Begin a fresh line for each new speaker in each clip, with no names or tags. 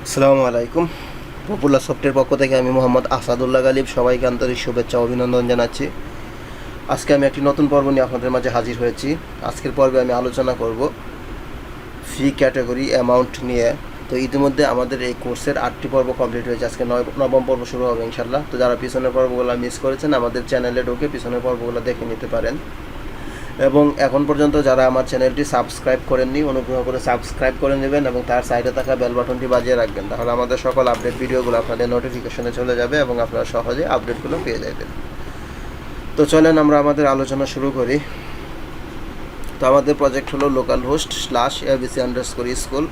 আসসালামু আলাইকুম। Popular software পক্ষ থেকে আমি মোহাম্মদ আসাদুল্লাহ গালিব সবাইকে আন্তরিক শুভেচ্ছা ও অভিনন্দন জানাচ্ছি। আজকে আমি একটি নতুন পর্ব নিয়ে আপনাদের মাঝে হাজির হয়েছি। আজকের পর্বে আমি আলোচনা করব ফি ক্যাটাগরি অ্যামাউন্ট নিয়ে। তো ইতিমধ্যে আমাদের এই কোর্সের 8টি পর্ব কমপ্লিট হয়েছে, আজকে নবম পর্ব শুরু হবে ইনশাল্লাহ। তো যারা পিছনের পর্বগুলো মিস করেছেন আমাদের চ্যানেলে ঢুকে পিছনের পর্বগুলো দেখে নিতে পারেন। এবং এখন পর্যন্ত যারা আমার চ্যানেলটি সাবস্ক্রাইব করেননি অনুগ্রহ করে সাবস্ক্রাইব করে নেবেন এবং তার সাইডে থাকা বেল বাটনটি বাজিয়ে রাখবেন, তাহলে আমাদের সকল আপডেট ভিডিওগুলো আপনাদের নোটিফিকেশনে চলে যাবে এবং আপনারা সহজে আপডেটগুলো পেয়ে যাবেন। তো চলেন আমরা আমাদের আলোচনা শুরু করি। তো আমাদের প্রজেক্ট হলো localhost/abc_school।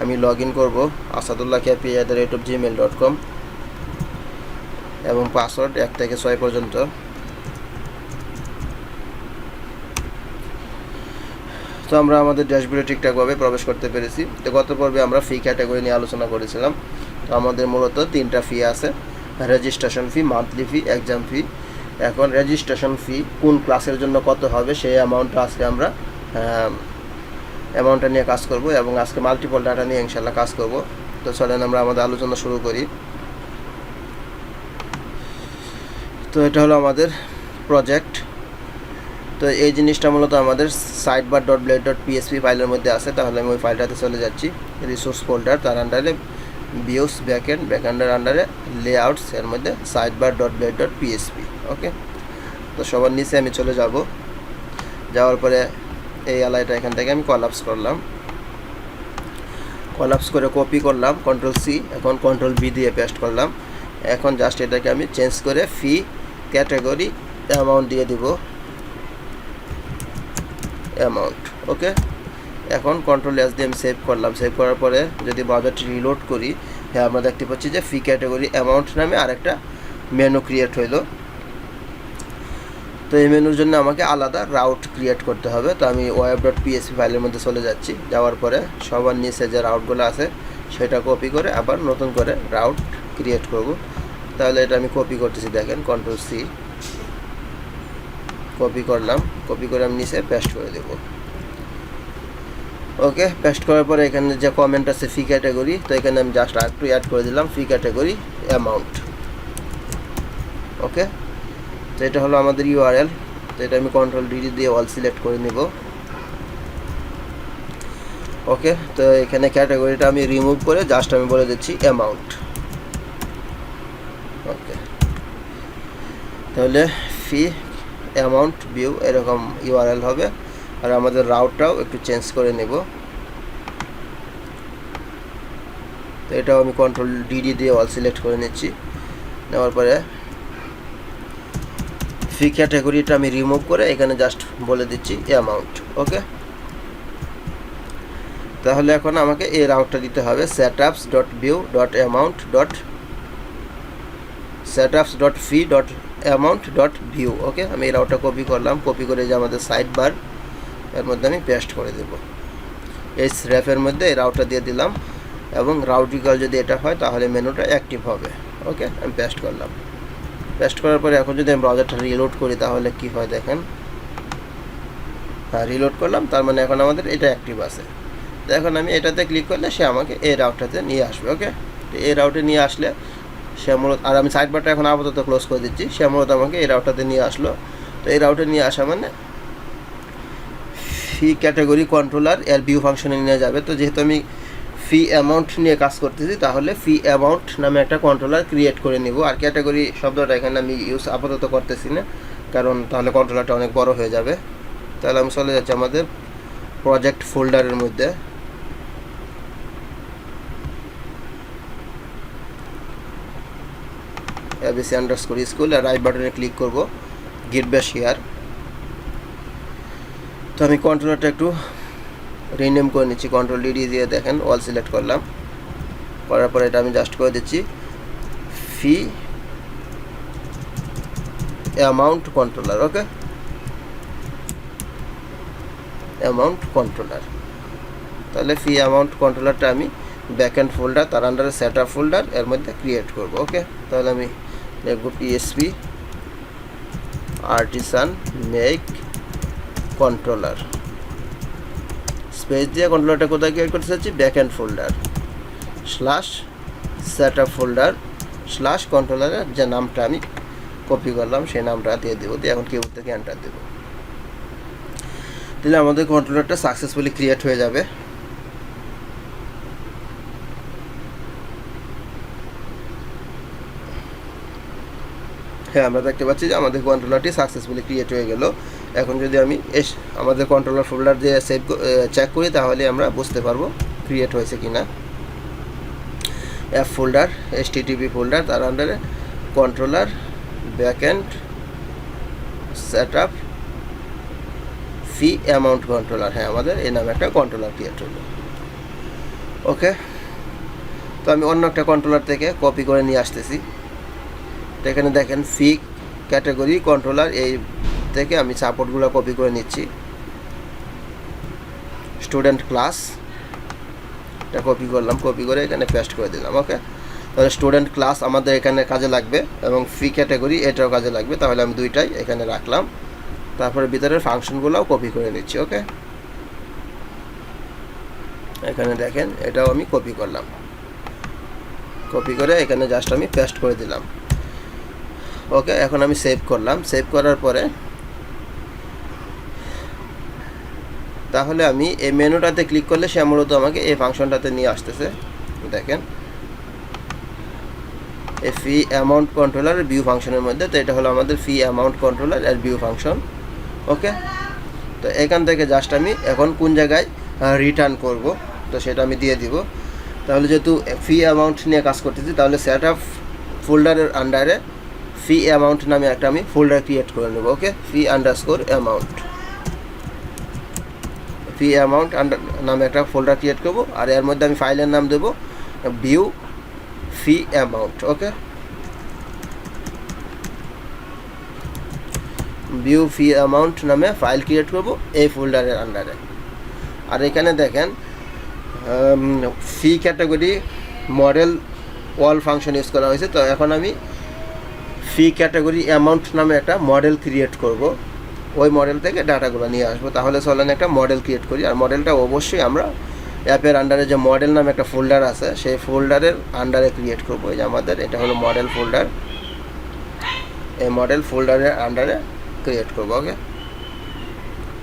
আমি লগ ইন করবো asadullah@gmail.com এবং পাসওয়ার্ড 1 থেকে 6 পর্যন্ত। তো আমরা আমাদের ড্যাশবোর্ডে ঠিকঠাকভাবে প্রবেশ করতে পেরেছি। তো গত পর্বে আমরা ফি ক্যাটাগরি নিয়ে আলোচনা করেছিলাম। তো আমাদের মূলত 3টা ফি আছে, রেজিস্ট্রেশন ফি, মান্থলি ফি, এক্সাম ফি। এখন রেজিস্ট্রেশন ফি কোন ক্লাসের জন্য কত হবে সেই অ্যামাউন্টটা আজকে আমরা অ্যামাউন্টটা নিয়ে কাজ করব এবং আজকে মাল্টিপল ডাটা নিয়ে ইনশাল্লাহ কাজ করব। তো চলেন আমরা আমাদের আলোচনা শুরু করি। তো এটা হলো আমাদের প্রজেক্ট। তো এই জিনিসটা মূলত আমাদের sidebar.blade.php ফাইলের মধ্যে আছে, তাহলে আমি ওই ফাইলটাতে চলে যাচ্ছি। রিসোর্স ফোল্ডার, তার আন্ডারে ভিউস, ব্যাকএন্ডের আন্ডারে লেআউটস, এর মধ্যে sidebar.blade.php। ওকে, তো সবার নিচে আমি চলে যাব। যাওয়ার পরে এই অ্যালাইটা এখান থেকে আমি কলাপস করলাম, কলাপস করে কপি করলাম Ctrl+C, এখন Ctrl+V দিয়ে পেস্ট করলাম। এখন জাস্ট এটাকে আমি চেঞ্জ করে ফি ক্যাটাগরি অ্যামাউন্ট দিয়ে দিব, অ্যামাউন্ট। ওকে, এখন Ctrl+S দিয়ে আমি সেভ করলাম। সেভ করার পরে যদি ব্রাউজারটি রিলোড করি, হ্যাঁ আমরা দেখতে পাচ্ছি যে ফি ক্যাটাগরি অ্যামাউন্ট নামে আরেকটা মেনু ক্রিয়েট হইলো। তো এই মেনুর জন্য আমাকে আলাদা রাউট ক্রিয়েট করতে হবে। তো আমি web.php ফাইলের মধ্যে চলে যাচ্ছি। যাওয়ার পরে সবার নিচে যে রাউটগুলো আছে সেটা কপি করে আবার নতুন করে রাউট ক্রিয়েট করব। তাহলে এটা আমি কপি করতেছি, দেখেন Ctrl+C, কপি করলাম, কপি করে আমি নিচে পেস্ট করে দেব। ওকে, পেস্ট করার পরে এখানে যে কমেন্ট আছে ফি ক্যাটাগরি, তো এখানে আমি জাস্ট আরেকটু অ্যাড করে দিলাম ফি ক্যাটাগরি অ্যামাউন্ট। ওকে, তো এটা হলো আমাদের ইউআরএল। তো এটা আমি Ctrl+D দিয়ে অল সিলেক্ট করে নিব। ওকে, তো এখানে ক্যাটাগরিটা আমি রিমুভ করে জাস্ট আমি বলে দিচ্ছি অ্যামাউন্ট। ওকে, তাহলে ফি অ্যামাউন্ট ভিউ এরকম ইউআরএল হবে। আর আমাদের রাউটটাও একটু চেঞ্জ করে নেব। তো এটাও আমি Ctrl+D দিয়ে অল সিলেক্ট করে নিচ্ছি। নেওয়ার পরে ফি ক্যাটাগরিটা আমি রিমুভ করে এখানে জাস্ট বলে দিচ্ছি অ্যামাউন্ট। ওকে, তাহলে এখন আমাকে এই রাউটটা দিতে হবে setups.view.amount.setups.fee.amount.view। ওকে, আমি এই রাউটটা কপি করলাম, কপি করে যে আমাদের সাইড বার এর মধ্যে আমি পেস্ট করে দেব। এই স্র্যাপের মধ্যে এই রাউটটা দিয়ে দিলাম এবং রাউট ইকুয়াল যদি এটা হয় তাহলে মেনুটা অ্যাক্টিভ হবে। ওকে, আমি পেস্ট করলাম। পেস্ট করার পরে এখন যদি আমি ব্রাউজারটা রিলোড করি তাহলে কি হয় দেখেন। হ্যাঁ, রিলোড করলাম, তার মানে এখন আমাদের এটা অ্যাক্টিভ আছে। তো এখন আমি এটাতে ক্লিক করলে সে আমাকে এই রাউটটাতে নিয়ে আসবে। ওকে, তো এই রাউটে নিয়ে আসলে সে মূলত, আর আমি সাইড বারটা এখন আপাতত ক্লোজ করে দিচ্ছি, সে মূলত আমাকে এই রাউটটাতে নিয়ে আসলো। তো এই রাউটে নিয়ে আসা মানে ফি ক্যাটাগরি কন্ট্রোলার এর ভিউ ফাংশনে নিয়ে যাবে। তো যেহেতু আমি ফি অ্যামাউন্ট নিয়ে কাজ করতেছি তাহলে ফি অ্যামাউন্ট নামে একটা কন্ট্রোলার ক্রিয়েট করে নিব। আর ক্যাটাগরি শব্দটা এখানে আমি ইউজ আপাতত করতেছি না, কারণ তাহলে কন্ট্রোলারটা অনেক বড় হয়ে যাবে। তাহলে আমি চলে যাচ্ছি আমাদের প্রজেক্ট ফোল্ডারের মধ্যে। abc_school আর রাইট বাটনে ক্লিক করব, গিট ব্যাশ হিয়ার। তো আমি কন্ট্রোলারটা একটু রিনেম করে নিচ্ছি, Ctrl+D দিয়ে দেখেন অল সিলেক্ট করলাম। করার পরে এটা আমি জাস্ট করে দিচ্ছি ফি অ্যামাউন্ট কন্ট্রোলার। ওকে, অ্যামাউন্ট কন্ট্রোলার। তাহলে ফি অ্যামাউন্ট কন্ট্রোলারটা আমি ব্যাকএন্ড ফোল্ডার, তার আন্ডারে সেটআপ ফোল্ডার এর মধ্যে ক্রিয়েট করব। ওকে, তাহলে আমি লিখব PHP artisan make controller space দিয়ে কন্ট্রোলারটা কোথায় ক্রিয়েট করতে চাচ্ছি, backend folder setup folder slash কন্ট্রোলারের যে নামটা আমি কপি করলাম সেই নামটা দিয়ে দেবো, দিয়ে এখন কিবোর্ড থেকে এন্টার দেবো, দিলে আমাদের কন্ট্রোলারটা সাকসেসফুলি ক্রিয়েট হয়ে যাবে। হ্যাঁ, আমরা দেখতে পাচ্ছি যে আমাদের কন্ট্রোলারটি সাকসেসফুলি ক্রিয়েট হয়ে গেল। এখন যদি আমি আমাদের কন্ট্রোলার ফোল্ডার দিয়ে চেক করি তাহলে আমরা বুঝতে পারবো ক্রিয়েট হয়েছে কি না। অ্যাপ ফোল্ডার, HTTP ফোল্ডার, তার আন্ডারে কন্ট্রোলার, ব্যাকএন্ড, সেটআপ, ফি অ্যামাউন্ট কন্ট্রোলার। হ্যাঁ, আমাদের এই নামে একটা কন্ট্রোলার ক্রিয়েট হলো। ওকে, তো আমি অন্য একটা কন্ট্রোলার থেকে কপি করে নিয়ে আসতেছি। তো এখানে দেখেন ফি ক্যাটাগরি কন্ট্রোলার, এই থেকে আমি সাপোর্টগুলো কপি করে নিচ্ছি। স্টুডেন্ট ক্লাস এটা কপি করলাম, কপি করে এখানে পেস্ট করে দিলাম। ওকে, তাহলে স্টুডেন্ট ক্লাস আমাদের এখানে কাজে লাগবে এবং ফি ক্যাটাগরি এটাও কাজে লাগবে, তাহলে আমি দুইটাই এখানে রাখলাম। তারপরে ভিতরের ফাংশনগুলোও কপি করে নিচ্ছি। ওকে, এখানে দেখেন এটাও আমি কপি করলাম, কপি করে এখানে জাস্ট আমি পেস্ট করে দিলাম। ওকে, এখন আমি সেভ করলাম। সেভ করার পরে তাহলে আমি এই মেনুটাতে ক্লিক করলে সে মূলত আমাকে এই ফাংশনটাতে নিয়ে আসতেছে। দেখেন এই ফি অ্যামাউন্ট কন্ট্রোলার ভিউ ফাংশনের মধ্যে, তো এটা হলো আমাদের ফি অ্যামাউন্ট কন্ট্রোলার এর ভিউ ফাংশন। ওকে, তো এখান থেকে জাস্ট আমি এখন কোন জায়গায় রিটার্ন করব তো সেটা আমি দিয়ে দিব। তাহলে যেহেতু ফি অ্যামাউন্ট নিয়ে কাজ করতেছি, তাহলে সেটআপ ফোল্ডারের আন্ডারে ফি অ্যামাউন্ট নামে একটা আমি ফোল্ডার ক্রিয়েট করে নেব। ওকে, ফি আন্ডারস্কোর অ্যামাউন্ট, ফি অ্যামাউন্ট নামে একটা ফোল্ডার ক্রিয়েট করব, আর এর মধ্যে আমি ফাইলের নাম দেবো view fee amount. Okay, view fee amount নামে ফাইল ক্রিয়েট করব এই ফোল্ডারের আন্ডারে। আর এখানে দেখেন fee category model all function use করা হয়েছে। তো এখন আমি ফি ক্যাটাগরি অ্যামাউন্ট নামে একটা মডেল ক্রিয়েট করব, ওই মডেল থেকে ডাটাগুলো নিয়ে আসবো। তাহলে চলেন একটা মডেল ক্রিয়েট করি, আর মডেলটা অবশ্যই আমরা অ্যাপের আন্ডারে যে মডেল নামে একটা ফোল্ডার আছে সেই ফোল্ডারের আন্ডারে ক্রিয়েট করবো। এই যে আমাদের এটা হলো মডেল ফোল্ডার, এই মডেল ফোল্ডারের আন্ডারে ক্রিয়েট করবো। ওকে,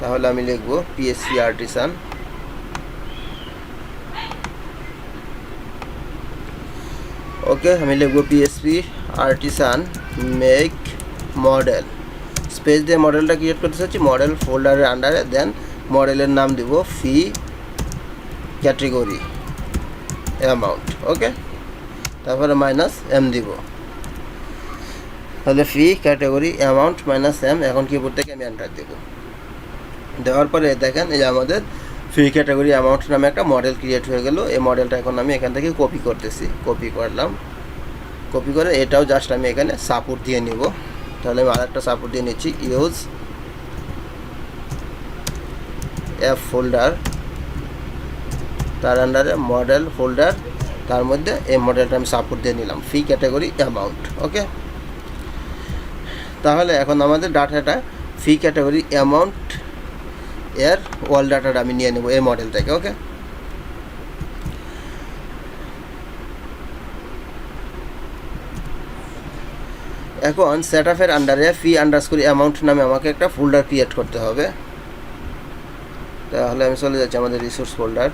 তাহলে আমি লিখবো PHP আর্টিসান। ওকে, আমি লিখবো PHP artisan make model, space দিয়ে মডেলটা ক্রিয়েট করতে চাচ্ছি মডেল ফোল্ডারের আন্ডারে। দেন মডেলের নাম দিব ফি ক্যাটাগরি অ্যামাউন্ট। ওকে, তারপরে -m দিব, তাহলে ফি ক্যাটাগরি অ্যামাউন্ট -m। এখন কিবোর্ড থেকে আমি এন্টার দেব। দেওয়ার পরে দেখেন এই যে আমাদের ফি ক্যাটাগরি অ্যামাউন্ট নামে একটা মডেল ক্রিয়েট হয়ে গেল। এই মডেলটা এখন আমি এখান থেকে কপি করতেছি, কপি করলাম, কপি করে এটাও জাস্ট আমি এখানে সাপোর্ট দিয়ে নিব। তাহলে আমি আরেকটা সাপোর্ট দিয়ে নিচ্ছি, ইউজ অ্যাপ ফোল্ডার, তার আন্ডারে মডেল ফোল্ডার, তার মধ্যে এই মডেলটা আমি সাপোর্ট দিয়ে নিলাম ফি ক্যাটাগরি অ্যামাউন্ট। ওকে, তাহলে এখন আমাদের ডাটাটা ফি ক্যাটাগরি অ্যামাউন্ট এর ওয়াল ডাটাটা আমি নিয়ে নেব এই মডেল থেকে। ওকে, এখন সেটআপের আন্ডারে ফি আন্ডারস্কোর অ্যামাউন্ট নামে আমাকে একটা ফোল্ডার ক্রিয়েট করতে হবে। তাহলে আমি চলে যাচ্ছি আমাদের রিসোর্স ফোল্ডার।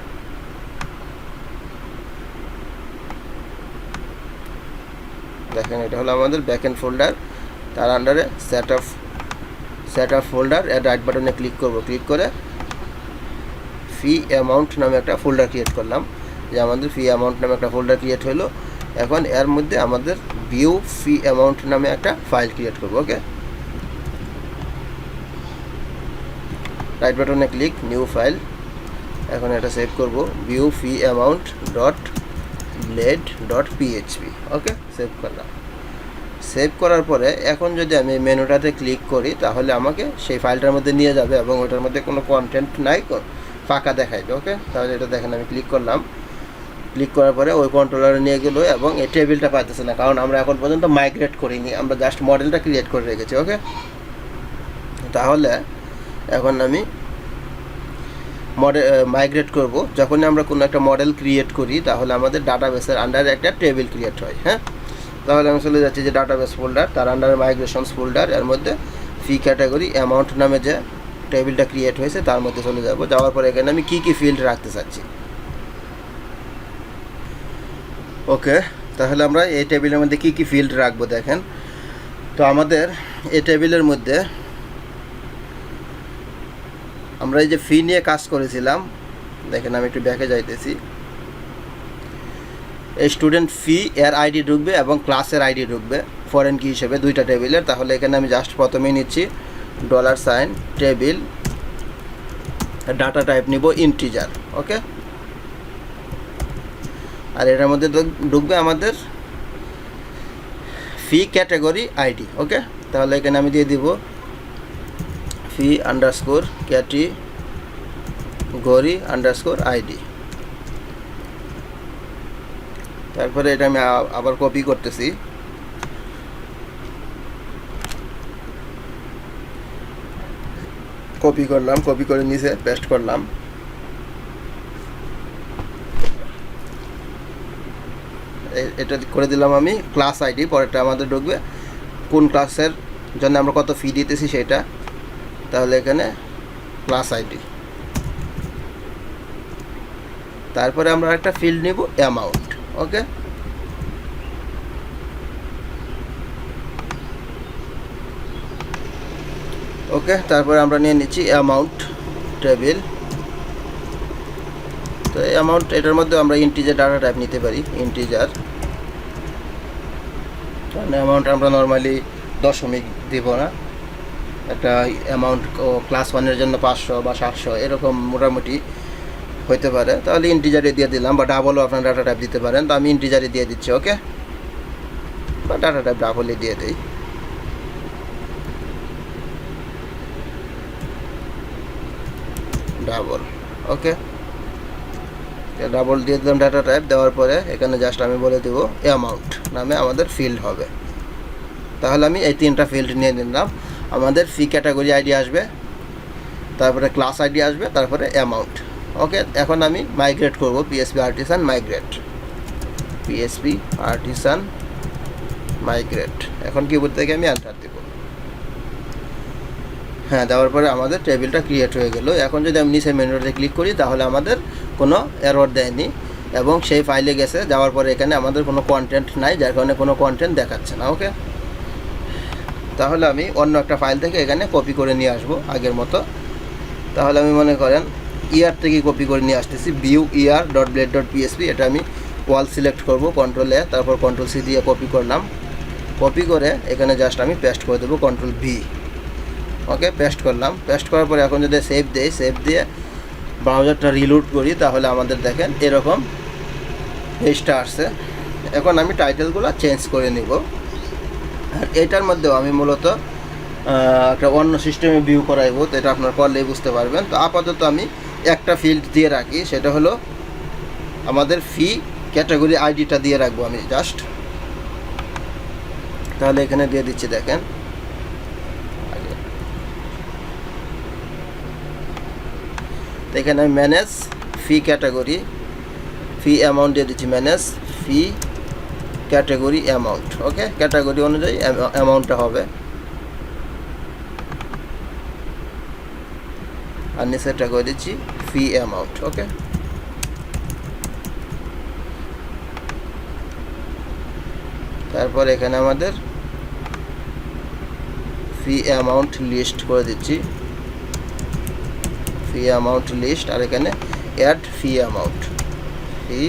দেখেন এটা হলো আমাদের ব্যাকএন্ড ফোল্ডার, তার আন্ডারে সেটআপ ফোল্ডার, এর রাইট বাটনে ক্লিক করব, ক্লিক করে ফি অ্যামাউন্ট নামে একটা ফোল্ডার ক্রিয়েট করলাম। যে আমাদের ফি অ্যামাউন্ট নামে একটা ফোল্ডার ক্রিয়েট হলো। এখন এর মধ্যে আমাদের ভিউ ফি অ্যামাউন্ট নামে একটা ফাইল ক্রিয়েট করব। ওকে, রাইট বাটনে ক্লিক, নিউ ফাইল, এখন এটা সেভ করব, ভিউ ফি অ্যামাউন্ট .blade.php। ওকে, সেভ করলাম। সেভ করার পরে এখন যদি আমি মেনুটাতে ক্লিক করি তাহলে আমাকে সেই ফাইলটার মধ্যে নিয়ে যাবে এবং ওটার মধ্যে কোনো কন্টেন্ট নাই, ফাঁকা দেখাইবে। ওকে, তাহলে এটা দেখেন আমি ক্লিক করলাম, ক্লিক করার পরে ওই কন্ট্রোলারে নিয়ে গেলো এবং এই টেবিলটা পাইতেছে না, কারণ আমরা এখন পর্যন্ত মাইগ্রেট করিনি, আমরা জাস্ট মডেলটা ক্রিয়েট করে রেখেছি। ওকে, তাহলে এখন আমি মাইগ্রেট করব, যখনই আমরা কোনো একটা মডেল ক্রিয়েট করি তাহলে আমাদের ডাটাবেসের আন্ডারে একটা টেবিল ক্রিয়েট হয়। হ্যাঁ, তাহলে আমি চলে যাচ্ছি যে ডাটাবেস ফোল্ডার, তার আন্ডারে মাইগ্রেশনস ফোল্ডার, এর মধ্যে ফি ক্যাটাগরি অ্যামাউন্ট নামে যে টেবিলটা ক্রিয়েট হয়েছে তার মধ্যে চলে যাব। যাওয়ার পরে এখানে আমি কী কী ফিল্ড রাখতে চাচ্ছি। ওকে, তাহলে আমরা এই টেবিলের মধ্যে কী কী ফিল্ড রাখবো দেখেন। তো আমাদের এই টেবিলের মধ্যে আমরা এই যে ফি নিয়ে কাজ করেছিলাম, দেখেন আমি একটু ব্যাকে যাইতেছি। এই স্টুডেন্ট ফি এর আইডি ঢুকবে এবং ক্লাসের আইডি ঢুকবে ফরেন কি হিসেবে দুইটা টেবিলের। তাহলে এখানে আমি জাস্ট প্রথমেই নিচ্ছি $, টেবিল, ডাটা টাইপ নিব ইন্টিজার। ওকে, আর এটার মধ্যে ঢুকবে আমাদের ফি ক্যাটাগরি আইডি। ওকে, তাহলে এখানে আমি দিয়ে দিব ফি আন্ডারস্কোর ক্যাটাগরি আন্ডারস্কোর আইডি। তারপরে এটা আমি আবার কপি করতেছি, কপি করলাম, কপি করে নিচে পেস্ট করলাম। এটা করে দিলাম আমি ক্লাস আইডি। পরেরটা আমাদের ঢুকবে কোন ক্লাসের জন্য আমরা কত ফি দিতেছি সেটা, তাহলে এখানে ক্লাস আইডি। তারপরে আমরা একটা ফিল্ড নিব অ্যামাউন্ট। ওকে, ওকে, তারপরে আমরা নিয়ে নিচ্ছি অ্যামাউন্ট টেবিল। তো অ্যামাউন্ট এটার মধ্যে আমরা ইন্টিজার ডাটা টাইপ নিতে পারি, ইন্টিজার। কারণ অ্যামাউন্ট আমরা নর্মালি দশমিক দিব না, একটা অ্যামাউন্ট ক্লাস 1-এর জন্য 500 বা 700 এরকম মোটামুটি হইতে পারে। তাহলে ইন্টিজারে দিয়ে দিলাম, বা ডাবলও আপনার ডাটা টাইপ দিতে পারেন। তো আমি ইন্টিজারে দিয়ে দিচ্ছি। ওকে, বা ডাটা টাইপ ডাবলই দিয়ে দিই। ডাবল। ওকে, ডাবল দিয়ে দিলাম ডাটা টাইপ। দেওয়ার পরে এখানে জাস্ট আমি বলে দেবো অ্যামাউন্ট নামে আমাদের ফিল্ড হবে। তাহলে আমি এই 3টা ফিল্ড নিয়ে নিলাম। আমাদের ফি ক্যাটাগরি আইডি আসবে, তারপরে ক্লাস আইডি আসবে, তারপরে অ্যামাউন্ট। ওকে, এখন আমি মাইগ্রেট করব PSP artisan migrate, PSP artisan migrate. এখন কিবোর্ড থেকে আমি এন্টার দেব। হ্যাঁ, দেওয়ার পরে আমাদের টেবিলটা ক্রিয়েট হয়ে গেল। এখন যদি আমি নিচে মেনুতে ক্লিক করি তাহলে আমাদের কোনো এরর দেয়নি এবং সেই ফাইলে গেছে। যাওয়ার পরে এখানে আমাদের কোনো কন্টেন্ট নাই, যার কারণে কোনো কন্টেন্ট দেখাচ্ছে না। ওকে, তাহলে আমি অন্য একটা ফাইল থেকে এখানে কপি করে নিয়ে আসবো আগের মতো। তাহলে আমি মনে করেন ইয়ার থেকে কপি করে নিয়ে আসতেছি, view.blade.php। এটা আমি ওয়াল সিলেক্ট করব, Ctrl+A, তারপর Ctrl+C দিয়ে কপি করলাম। কপি করে এখানে জাস্ট আমি পেস্ট করে দেবো, Ctrl+V। ওকে, পেস্ট করলাম। পেস্ট করার পরে এখন যদি সেভ দেই, সেভ দিয়ে ব্রাউজারটা রিলোড করি তাহলে আমাদের দেখেন এরকম পেজটা আসছে। এখন আমি টাইটেলগুলো চেঞ্জ করে নিব। আর এটার মধ্যেও আমি মূলত একটা অন্য সিস্টেমে ভিউ করাইব, তো এটা আপনার করলেই বুঝতে পারবেন। তো আপাতত আমি একটা ফিল্ড দিয়ে রাখি, সেটা হলো আমাদের ফি ক্যাটাগরি আইডিটা দিয়ে রাখবো আমি জাস্ট। তাহলে এখানে দিয়ে দিচ্ছি, দেখেন তো এখানে আমি ম্যানেজ ফি ক্যাটাগরি, ফি অ্যামাউন্ট দিয়ে দিচ্ছি, ম্যানেজ ফি ক্যাটাগরি অ্যামাউন্ট। ওকে, ক্যাটাগরি অনুযায়ী অ্যামাউন্টটা হবে। আর নিচেটা করে দিচ্ছি ফি অ্যামাউন্ট। ওকে, তারপর এখানে আমাদের ফি অ্যামাউন্ট লিস্ট করে দিচ্ছি, ফি অ্যামাউন্ট লিস্ট। আর এখানে add fee amount, fee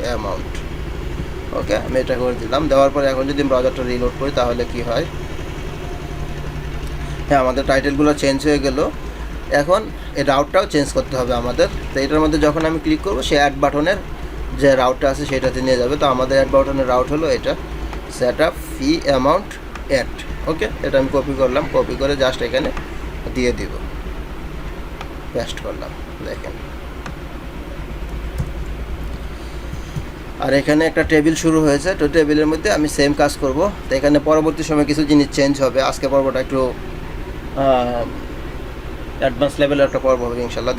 amount. Okay, আমি এটা করে দিলাম। দেওয়ার পরে এখন যদি ব্রাউজারটা রিলোড করি তাহলে কি হয়, হ্যাঁ আমাদের টাইটেলগুলো চেঞ্জ হয়ে গেল। এখন এই রাউটটাও চেঞ্জ করতে হবে আমাদের। তো এটার মধ্যে যখন আমি ক্লিক করব সে অ্যাড বাটনের যে রাউটটা আছে সেটাতে নিয়ে যাবে। তো আমাদের অ্যাড বাটনের রাউট হলো এটা, set up fee amount add. Okay, এটা আমি কপি করলাম, কপি করে জাস্ট এখানে দিয়ে দিব, পেস্ট করলাম, দেখেন। আর এখানে একটা টেবিল শুরু হয়েছে। তো টেবিলের মধ্যে আমি সেম কাজ করব। তো এখানে পরবর্তী সময় কিছু জিনিস চেঞ্জ হবে। আজকে পর্বটা একটু অ্যাডভান্স লেভেলের একটা পর্ব হবে ইনশাল্লাহ,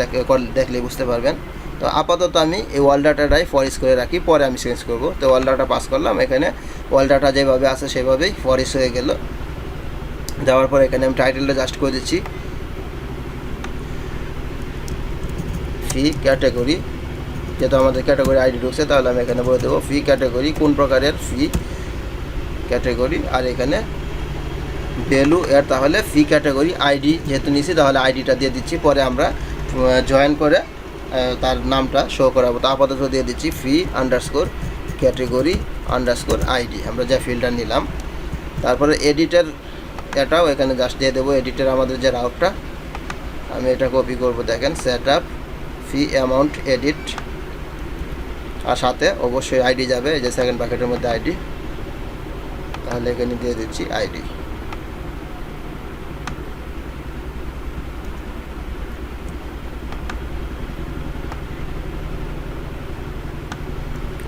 দেখলেই বুঝতে পারবেন। তো আপাতত আমি এই ওয়াল ডাটাটাই ফরিস করে রাখি, পরে আমি চেঞ্জ করব। তো ওয়াল ডাটা পাস করলাম, এখানে ওয়াল ডাটা যেভাবে আছে সেভাবেই ফরিস হয়ে গেল। দেওয়ার পর এখানে আমি টাইটেলটা জাস্ট করে দিচ্ছি ফি ক্যাটাগরি, যেহেতু আমাদের ক্যাটাগরি আইডি ঢুকছে তাহলে আমি এখানে বলে দেবো ফি ক্যাটাগরি, কোন প্রকারের ফি ক্যাটাগরি, আর এখানে ভ্যালু এর তাহলে ফি ক্যাটাগরি আইডি যেহেতু নিছি তাহলে আইডিটা দিয়ে দিচ্ছি, পরে আমরা জয়েন করে তার নামটা শো করাবো। তো আপাতত দিয়ে দিচ্ছি ফি আন্ডারস্কোর ক্যাটাগরি আন্ডারস্কোর আইডি, আমরা যে ফিল্ডটা নিলাম। তারপরে এডিটের এটাও এখানে জাস্ট দিয়ে দেবো, এডিটের আমাদের যে রাউটটা আমি এটা কপি করব, দেখেন set up fee amount edit, আর সাথে অবশ্যই আইডি যাবে, এই যে সেকেন্ড প্যাকেটের মধ্যে আইডি, তাহলে এখানে দিয়ে দিচ্ছি আইডি।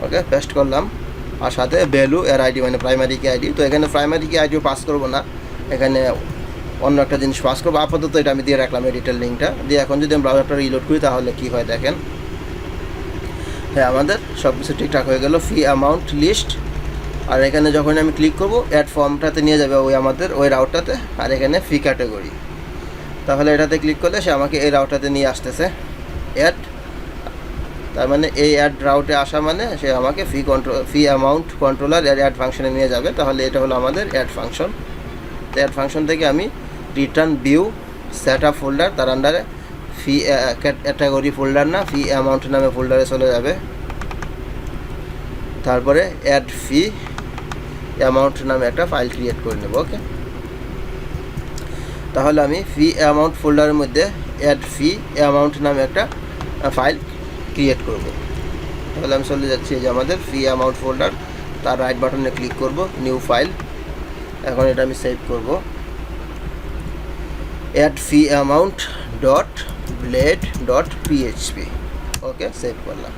ওকে, পেস্ট করলাম, আর সাথে ভ্যালু এর আইডি মানে প্রাইমারি কি আইডি। তো এখানে প্রাইমারি কি আইডিও পাস করবো না, এখানে অন্য একটা জিনিস পাস করবো। আপাতত এটা আমি দিয়ে রাখলাম এডিটের লিঙ্কটা দিয়ে। এখন যদি আমি ব্রাউজারটা রিলোড করি তাহলে কি হয় দেখেন, হ্যাঁ আমাদের সব কিছু ঠিকঠাক হয়ে গেল। ফি অ্যামাউন্ট লিস্ট, আর এখানে যখন আমি ক্লিক করব অ্যাড ফর্মটাতে নিয়ে যাবে ওই আমাদের ওই রাউটটাতে, আর এখানে ফি ক্যাটাগরি, তাহলে এটাতে ক্লিক করলে সে আমাকে এই রাউটটাতে নিয়ে আসতেছে অ্যাড, তার মানে এই অ্যাড রাউটে আসা মানে সে আমাকে ফি অ্যামাউন্ট কন্ট্রোলার অ্যাড ফাংশনে নিয়ে যাবে। তাহলে এটা হলো আমাদের অ্যাড ফাংশন। তো অ্যাড ফাংশন থেকে আমি return view set up folder, তার আন্ডারে ফি ক্যাটাগরি ফোল্ডার না ফি অ্যামাউন্ট নামে ফোল্ডারে চলে যাবে। তারপরে অ্যাড ফি অ্যামাউন্ট নামে একটা ফাইল ক্রিয়েট করে নেব। ওকে, তাহলে আমি ফি অ্যামাউন্ট ফোল্ডারের মধ্যে অ্যাড ফি অ্যামাউন্ট নামে একটা ফাইল ক্রিয়েট করব। তাহলে আমি চলে যাচ্ছি এই যে আমাদের ফি অ্যামাউন্ট ফোল্ডার, তার রাইট বাটনে ক্লিক করব, নিউ ফাইল। এখন এটা আমি সেভ করব, add fee amount dot blade dot PHP. Okay, save করলাম।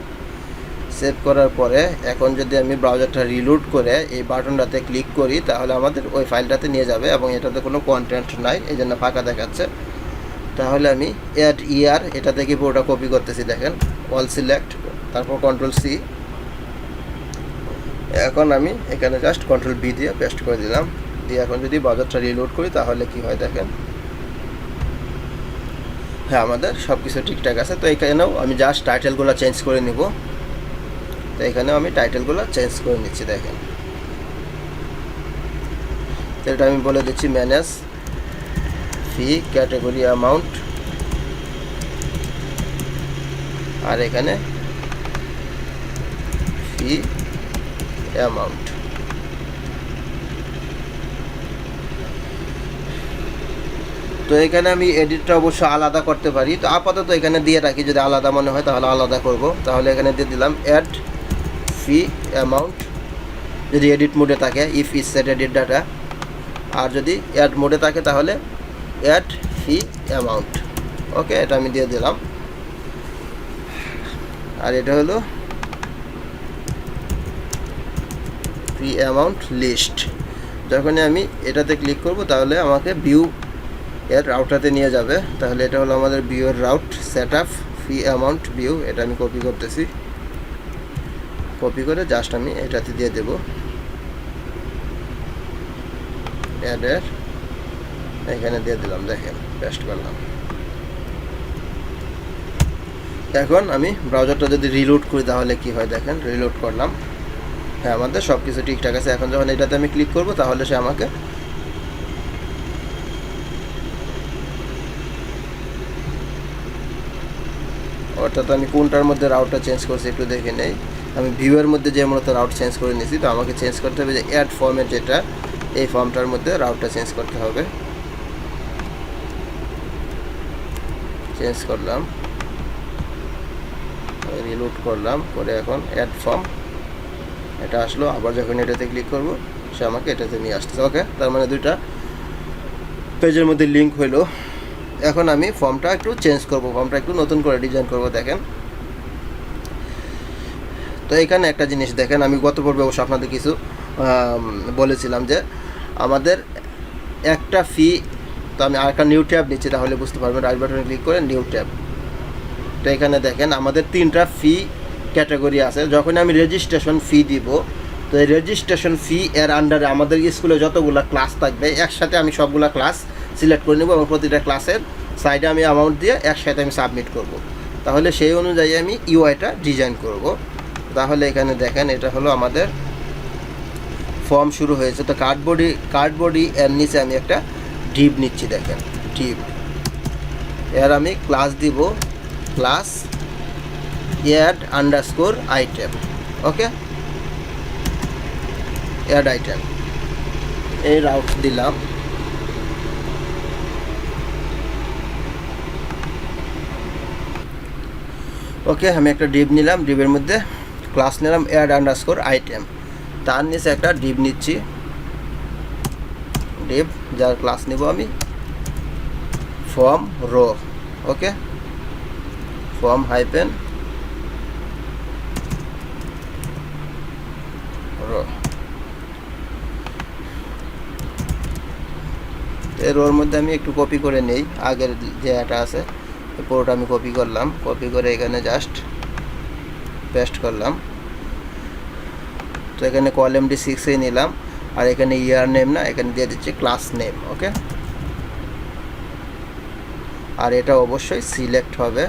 সেভ করার পরে এখন যদি আমি ব্রাউজারটা রিলোড করে এই বাটনটাতে ক্লিক করি তাহলে আমাদের ওই ফাইলটাতে নিয়ে যাবে, এবং এটাতে কোনো কন্টেন্ট নাই এই জন্য ফাঁকা দেখাচ্ছে। তাহলে আমি অ্যাড ইয়ার এটা থেকে পুরোটা কপি করতেছি, দেখেন অল সিলেক্ট, তারপর কন্ট্রোল সি। এখন আমি এখানে জাস্ট কন্ট্রোল বি দিয়ে পেস্ট করে দিলাম, দিয়ে এখন যদি ব্রাউজারটা রিলোড করি তাহলে কি হয় দেখেন, হ্যাঁ আমাদের সব কিছু ঠিকঠাক আছে। তো এখানেও আমি জাস্ট টাইটেলগুলো চেঞ্জ করে নিব। তো এখানেও আমি টাইটেলগুলো চেঞ্জ করে নিচ্ছি, দেখেন। তো এটা আমি বলে দিচ্ছি ম্যানেজ ফি ক্যাটাগরি অ্যামাউন্ট, আর এখানে ফি অ্যামাউন্ট। তো এখানে আমি এডিটটা অবশ্য আলাদা করতে পারি, তো আপাতত এখানে দিয়ে রাখি, যদি আলাদা মনে হয় তাহলে আলাদা করব। তাহলে এখানে দিয়ে দিলাম অ্যাড ফি অ্যামাউন্ট, যদি এডিট মোডে থাকে if is set edit data, আর যদি অ্যাড মোডে থাকে তাহলে অ্যাড ফি অ্যামাউন্ট। ওকে, এটা আমি দিয়ে দিলাম। আর এটা হলো ফি অ্যামাউন্ট লিস্ট। যখনই আমি এটাতে ক্লিক করব তাহলে আমাকে ভিউ এর রাউটাতে নিয়ে যাবে। তাহলে এটা হলো আমাদের ভিউ এর route, set up fee amount view. এটা আমি কপি করতেছি, কপি করে জাস্ট আমি এটাতে দিয়ে দেব অ্যাডের, এখানে দিয়ে দিলাম, দেখেন পেস্ট করলাম। এখন আমি ব্রাউজারটা যদি রিলোড করি তাহলে কি হয় দেখেন, রিলোড করলাম, হ্যাঁ আমাদের সব কিছু ঠিকঠাক আছে। এখন যখন এটাতে আমি ক্লিক করব তাহলে সে আমাকে অর্থাৎ আমি কোনটার মধ্যে রাউটটা চেঞ্জ করছি একটু দেখে নেই। আমি ভিউয়ের মধ্যে যে মূলত রাউট চেঞ্জ করে নিয়েছি, তো আমাকে চেঞ্জ করতে হবে যে অ্যাড ফর্মের যেটা, এই ফর্মটার মধ্যে রাউটটা চেঞ্জ করতে হবে। চেঞ্জ করলাম, রিলোড করলাম, করে এখন অ্যাড ফর্ম এটা আসলো। আবার যখন এটাতে ক্লিক করব সে আমাকে এটাতে নিয়ে আসতেছে। ওকে, তার মানে দুইটা পেজের মধ্যে লিঙ্ক হইলো। এখন আমি ফর্মটা একটু চেঞ্জ করব, ফর্মটা একটু নতুন করে ডিজাইন করব, দেখেন। তো এখানে একটা জিনিস দেখেন, আমি গত পর্বে অবশ্য আপনাদের কিছু বলেছিলাম যে আমাদের একটা ফি তো আমি আরেকটা নিউ ট্যাব নিচ্ছি, তাহলে বুঝতে পারবেন। রাইট বাটনে ক্লিক করে নিউ ট্যাব। তো এখানে দেখেন আমাদের 3টা ফি ক্যাটাগরি আছে। যখন আমি রেজিস্ট্রেশন ফি দিব, তো এই রেজিস্ট্রেশন ফি এর আন্ডারে আমাদের স্কুলে যতগুলো ক্লাস থাকবে একসাথে আমি সবগুলো ক্লাস সিলেক্ট করে নেব এবং প্রতিটা ক্লাসের সাইডে আমি অ্যামাউন্ট দিয়ে একসাথে আমি সাবমিট করব। তাহলে সেই অনুযায়ী আমি ইউআইটা ডিজাইন করব। তাহলে এখানে দেখেন এটা হলো আমাদের ফর্ম শুরু হয়েছে। তো কার্ডবডি এর নিচে আমি একটা ডিপ নিচ্ছি, দেখেন ডিপ। এর আমি ক্লাস দিব ক্লাস অ্যাড আন্ডারস্কোর আইটেম। ওকে, অ্যাড আইটেম এই রাউট দিলাম। ওকে, আমি একটা ডিপ নিলাম, ডিপের মধ্যে ক্লাস নিলাম অ্যাড আন্ডারস্কোর আইটেম। তার নিচে একটা ডিপ নিচ্ছি, ডিপ যার ক্লাস নিব আমি ফর্ম রো। ওকে, ফর্ম হাইপেন রো। এর ওর মধ্যে আমি একটু কপি করে নেই, আগের যে এটা আছে পুরোটা আমি কপি করলাম, কপি করে এখানে জাস্ট পেস্ট করলাম। তো এখানে কলাম D6 নিলাম, আর এখানে ইয়ার নেম না, এখানে দিয়ে দিচ্ছি ক্লাস নেম। ওকে, আর এটা অবশ্যই সিলেক্ট হবে।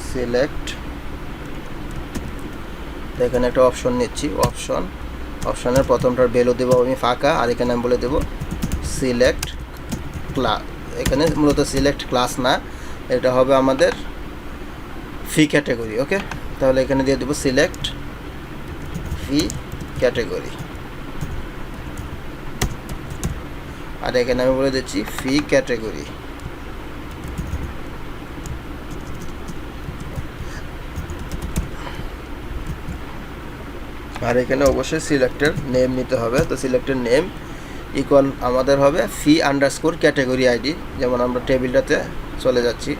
সিলেক্ট, তো এখানে একটা অপশন নিচ্ছি, অপশনের প্রথমটার ভ্যালু দেবো আমি ফাঁকা, আর এখানে আমি বলে দেবো সিলেক্ট ক্লাস। এখানে মূলত সিলেক্ট ক্লাস না, এটা হবে আমাদের ফি ক্যাটাগরি। ওকে, তাহলে এখানে দিয়ে দেবো সিলেক্ট ফি ক্যাটাগরি, আর এখানে আমি বলে দিচ্ছি ফি ক্যাটাগরি। আর এখানে অবশ্যই সিলেক্টের নেম নিতে হবে। তো সিলেক্টের নেম ইকুয়াল আমাদের হবে ফি আন্ডারস্কোর ক্যাটাগরি আইডি। যেমন আমরা টেবিলটাতে চলে যাচ্ছি,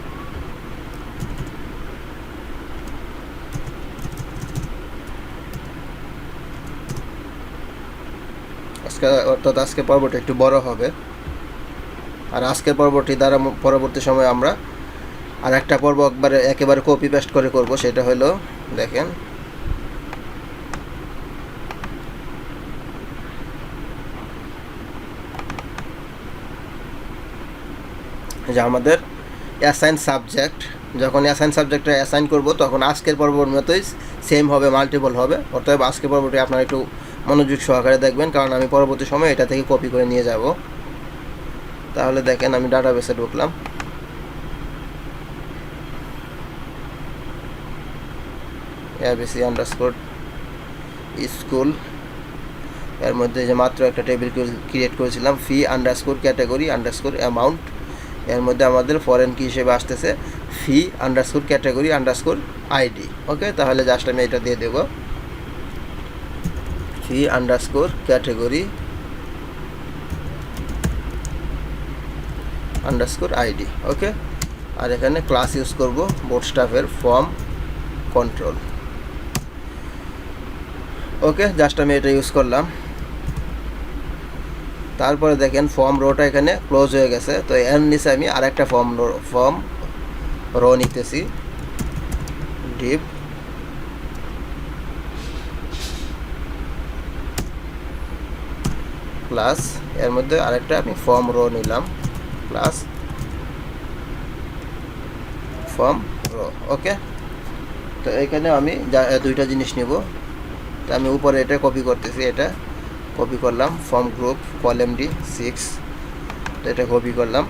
অর্থাৎ আজকে পর্বটি একটু বড় হবে, আর আজকের পর্বটি দ্বারা পরবর্তী সময় আমরা আর একটা পর্ব একেবারে কপি পেস্ট করে করব। সেটা হলো দেখেন যে আমাদের অ্যাসাইন সাবজেক্ট, যখন অ্যাসাইন সাবজেক্টটা অ্যাসাইন করব তখন আজকের পর্বর মতোই সেম হবে, মাল্টিপল হবে। অর্থাৎ আজকের পর্বটি আপনারা একটু মনোযোগ সহকারে দেখবেন, কারণ আমি পরবর্তী সময় এটা থেকে কপি করে নিয়ে যাব। তাহলে দেখেন আমি ডাটাবেসে ঢুকলাম, এবিসি আন্ডারস্কোর স্কুল, এর মধ্যে যে মাত্র একটা টেবিল ক্রিয়েট করেছিলাম ফি আন্ডারস্কোর ক্যাটাগরি আন্ডারস্কোর অ্যামাউন্ট। এর মধ্যে আমাদের ফরেন কি হিসেবে আসতেছে ফি আন্ডারস্কোর ক্যাটাগরি আন্ডারস্কোর আইডি। ওকে, তাহলে জাস্ট আমি এটা দিয়ে দেব ফি আন্ডারস্কোর ক্যাটাগরি আন্ডারস্কোর আইডি। ওকে, আর এখানে ক্লাস ইউজ করব বুটস্ট্র্যাপের ফর্ম কন্ট্রোল। ওকে, জাস্ট আমি এটা ইউজ করলাম। তারপরে দেখেন ফর্ম রোটা এখানে ক্লোজ হয়ে গেছে। তো এর নিচে আমি আরেকটা ফর্ম রো নিতেছি, ডিপ প্লাস, এর মধ্যে আরেকটা আমি ফর্ম রো নিলাম প্লাস ফর্ম রো। ওকে, তো এখানে আমি দুইটা জিনিস নিব। তো আমি উপরে এটা কপি করতেছি, এটা কপি করলাম ফর্ম গ্রুপ কলাম D6, তো এটা কপি করলাম।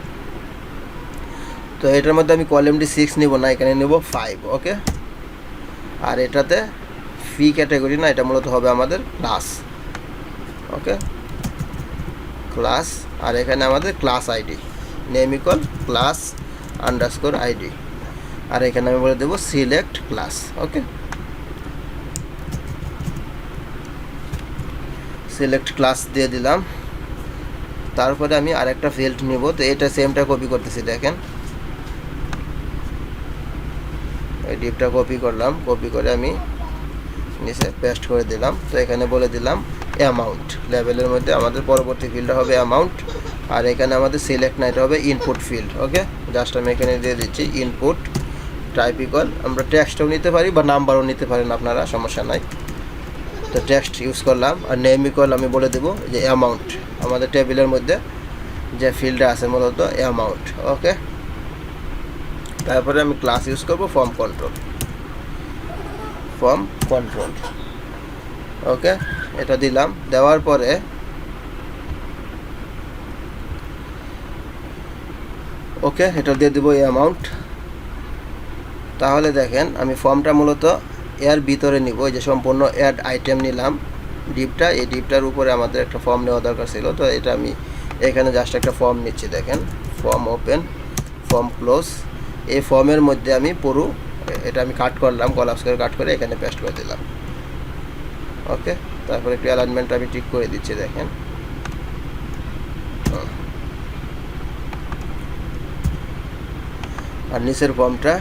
তো এটার মধ্যে আমি কলাম D6 নিব না, এখানে নেব 5। ওকে, আর এটাতে ফি ক্যাটাগরি না, এটা মূলত হবে আমাদের ক্লাস। ওকে, ক্লাস, আর এখানে আমাদের class ID name equal class underscore ID, আর এখানে আমি বলে দেবো select class. Okay, select class দিয়ে দিলাম। তারপরে আমি আরেকটা ফিল্ড নিব। তো এটা সেমটা কপি করতেছি, দেখেন এই ডিপটা কপি করলাম, কপি করে আমি নিচে পেস্ট করে দিলাম। তো এখানে বলে দিলাম অ্যামাউন্ট, লেভেলের মধ্যে আমাদের পরবর্তী ফিল্ডটা হবে অ্যামাউন্ট, আর এখানে আমাদের সিলেক্ট না, এটা হবে ইনপুট ফিল্ড। ওকে, জাস্ট আমি এখানে দিয়ে দিচ্ছি ইনপুট টাইপ ইকুয়াল, আমরা টেক্সটও নিতে পারি বা নাম্বারও নিতে পারেন আপনারা, সমস্যা নাই। তো টেক্সট ইউজ করলাম, আর নেম ইকুয়াল আমি বলে দেবো যে অ্যামাউন্ট, আমাদের টেবিলের মধ্যে যে ফিল্ডটা আছে মূলত অ্যামাউন্ট। ওকে, তারপরে আমি ক্লাস ইউজ করব ফর্ম কন্ট্রোল, ফর্ম কন্ট্রোল। ওকে, এটা দিলাম, দেওয়ার পরে ওকে এটা দিয়ে দেবো অ্যামাউন্ট। তাহলে দেখেন আমি ফর্মটা মূলত এর ভিতরে নিব, এই যে সম্পূর্ণ অ্যাড আইটেম নিলাম ডিপটা, এই ডিপটার উপরে আমাদের একটা ফর্ম নেওয়া দরকার ছিল। তো এটা আমি এখানে জাস্ট একটা ফর্ম নিচ্ছি, দেখেন ফর্ম ওপেন, ফর্ম ক্লোজ। এই ফর্মের মধ্যে আমি পুরো এটা আমি কাট করলাম, কলাপস করে কাট করে এখানে পেস্ট করে দিলাম। ওকে, তারপরে একটু অ্যালাইনমেন্ট আমি ঠিক করে দিচ্ছি, দেখেন আর নিচের ফর্মটা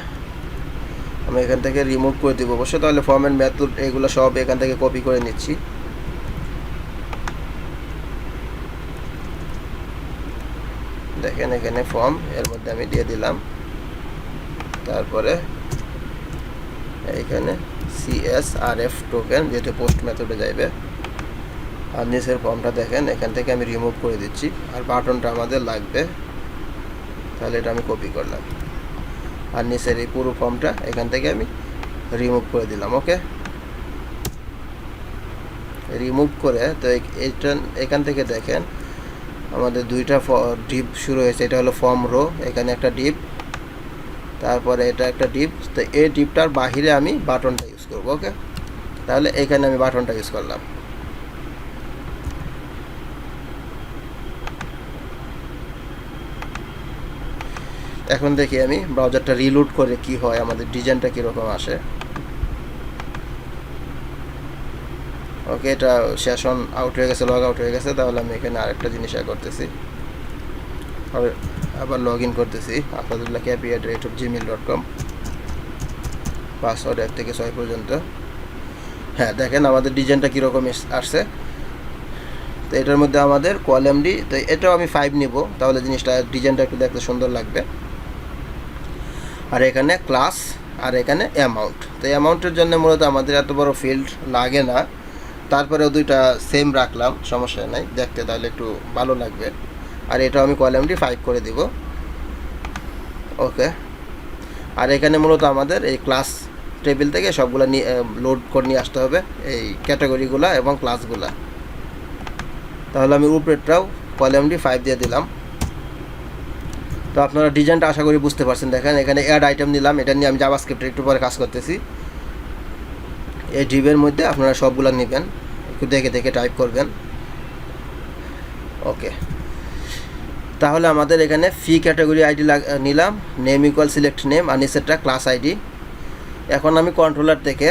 আমি এখান থেকে রিমুভ করে দেবো অবশ্যই, তাহলে ফর্মের মেথড এগুলো সব এখান থেকে কপি করে নিচ্ছি। দেখেন এখানে ফর্ম, এর মধ্যে আমি দিয়ে দিলাম, তারপরে এইখানে CSRF টোকেন, যেহেতু পোস্ট মেথডে যাইবে। আর নিচের ফর্মটা দেখেন এখান থেকে আমি রিমুভ করে দিচ্ছি, আর বাটনটা আমাদের লাগবে, তাহলে এটা আমি কপি করলাম, আর নিচের এই পুরো ফর্মটা এখান থেকে আমি রিমুভ করে দিলাম। ওকে, রিমুভ করে তো এইটা এখান থেকে দেখেন আমাদের দুইটা ডিপ শুরু হয়েছে, এটা হলো ফর্ম রো, এখানে একটা ডিপ, তারপরে এটা একটা ডিপ। তো এই ডিপটার বাহিরে আমি বাটনটা ইউজ করব। ওকে, তাহলে এখানে আমি বাটনটা ইউজ করলাম। এখন দেখি আমি ব্রাউজারটা রিলোড করে কি হয়, আমাদের ডিজাইনটা কীরকম আসে। ওকে, এটা সেশন আউট হয়ে গেছে, লগ আউট হয়ে গেছে। তাহলে আমি এখানে আরেকটা জিনিস করতেছি, আবার লগ ইন করতেছি, asadullahkp@gmail.com, পাসওয়ার্ড 1 থেকে 6 পর্যন্ত। হ্যাঁ, দেখেন আমাদের ডিজাইনটা কীরকম আসছে। তো এটার মধ্যে আমাদের কলামডি, তো এটাও আমি 5 নিব, তাহলে জিনিসটা ডিজাইনটা একটু দেখতে সুন্দর লাগবে। আর এখানে ক্লাস, আর এখানে অ্যামাউন্ট। তো অ্যামাউন্টের জন্য মূলত আমাদের এত বড় ফিল্ড লাগে না, তারপরেও দুইটা সেম রাখলাম, সমস্যা নাই, দেখতে তাহলে একটু ভালো লাগবে। আর এটাও আমি কলামডি 5 করে দিব। ওকে, আর এখানে মূলত আমাদের এই ক্লাস টেবিল থেকে সবগুলো নিয়ে লোড করে নিয়ে আসতে হবে, এই ক্যাটাগরিগুলো এবং ক্লাসগুলা। তাহলে আমি উপরেরটাও কলামডি 5 দিয়ে দিলাম। তো আপনারা ডিজাইনটা আশা করি বুঝতে পারছেন। দেখেন এখানে অ্যাড আইটেম নিলাম, এটা নিয়ে আমি জাভাস্ক্রিপ্টের একটু পরে কাজ করতেছি। এই ডিপের মধ্যে আপনারা সবগুলো নেবেন, একটু দেখে দেখে টাইপ করবেন। ওকে, তাহলে আমাদের এখানে ফি ক্যাটাগরি আইডি নিলাম, নেম ইকুয়াল সিলেক্ট নেম, আর নিচেরটা ক্লাস আইডি। এখন আমি কন্ট্রোলার থেকে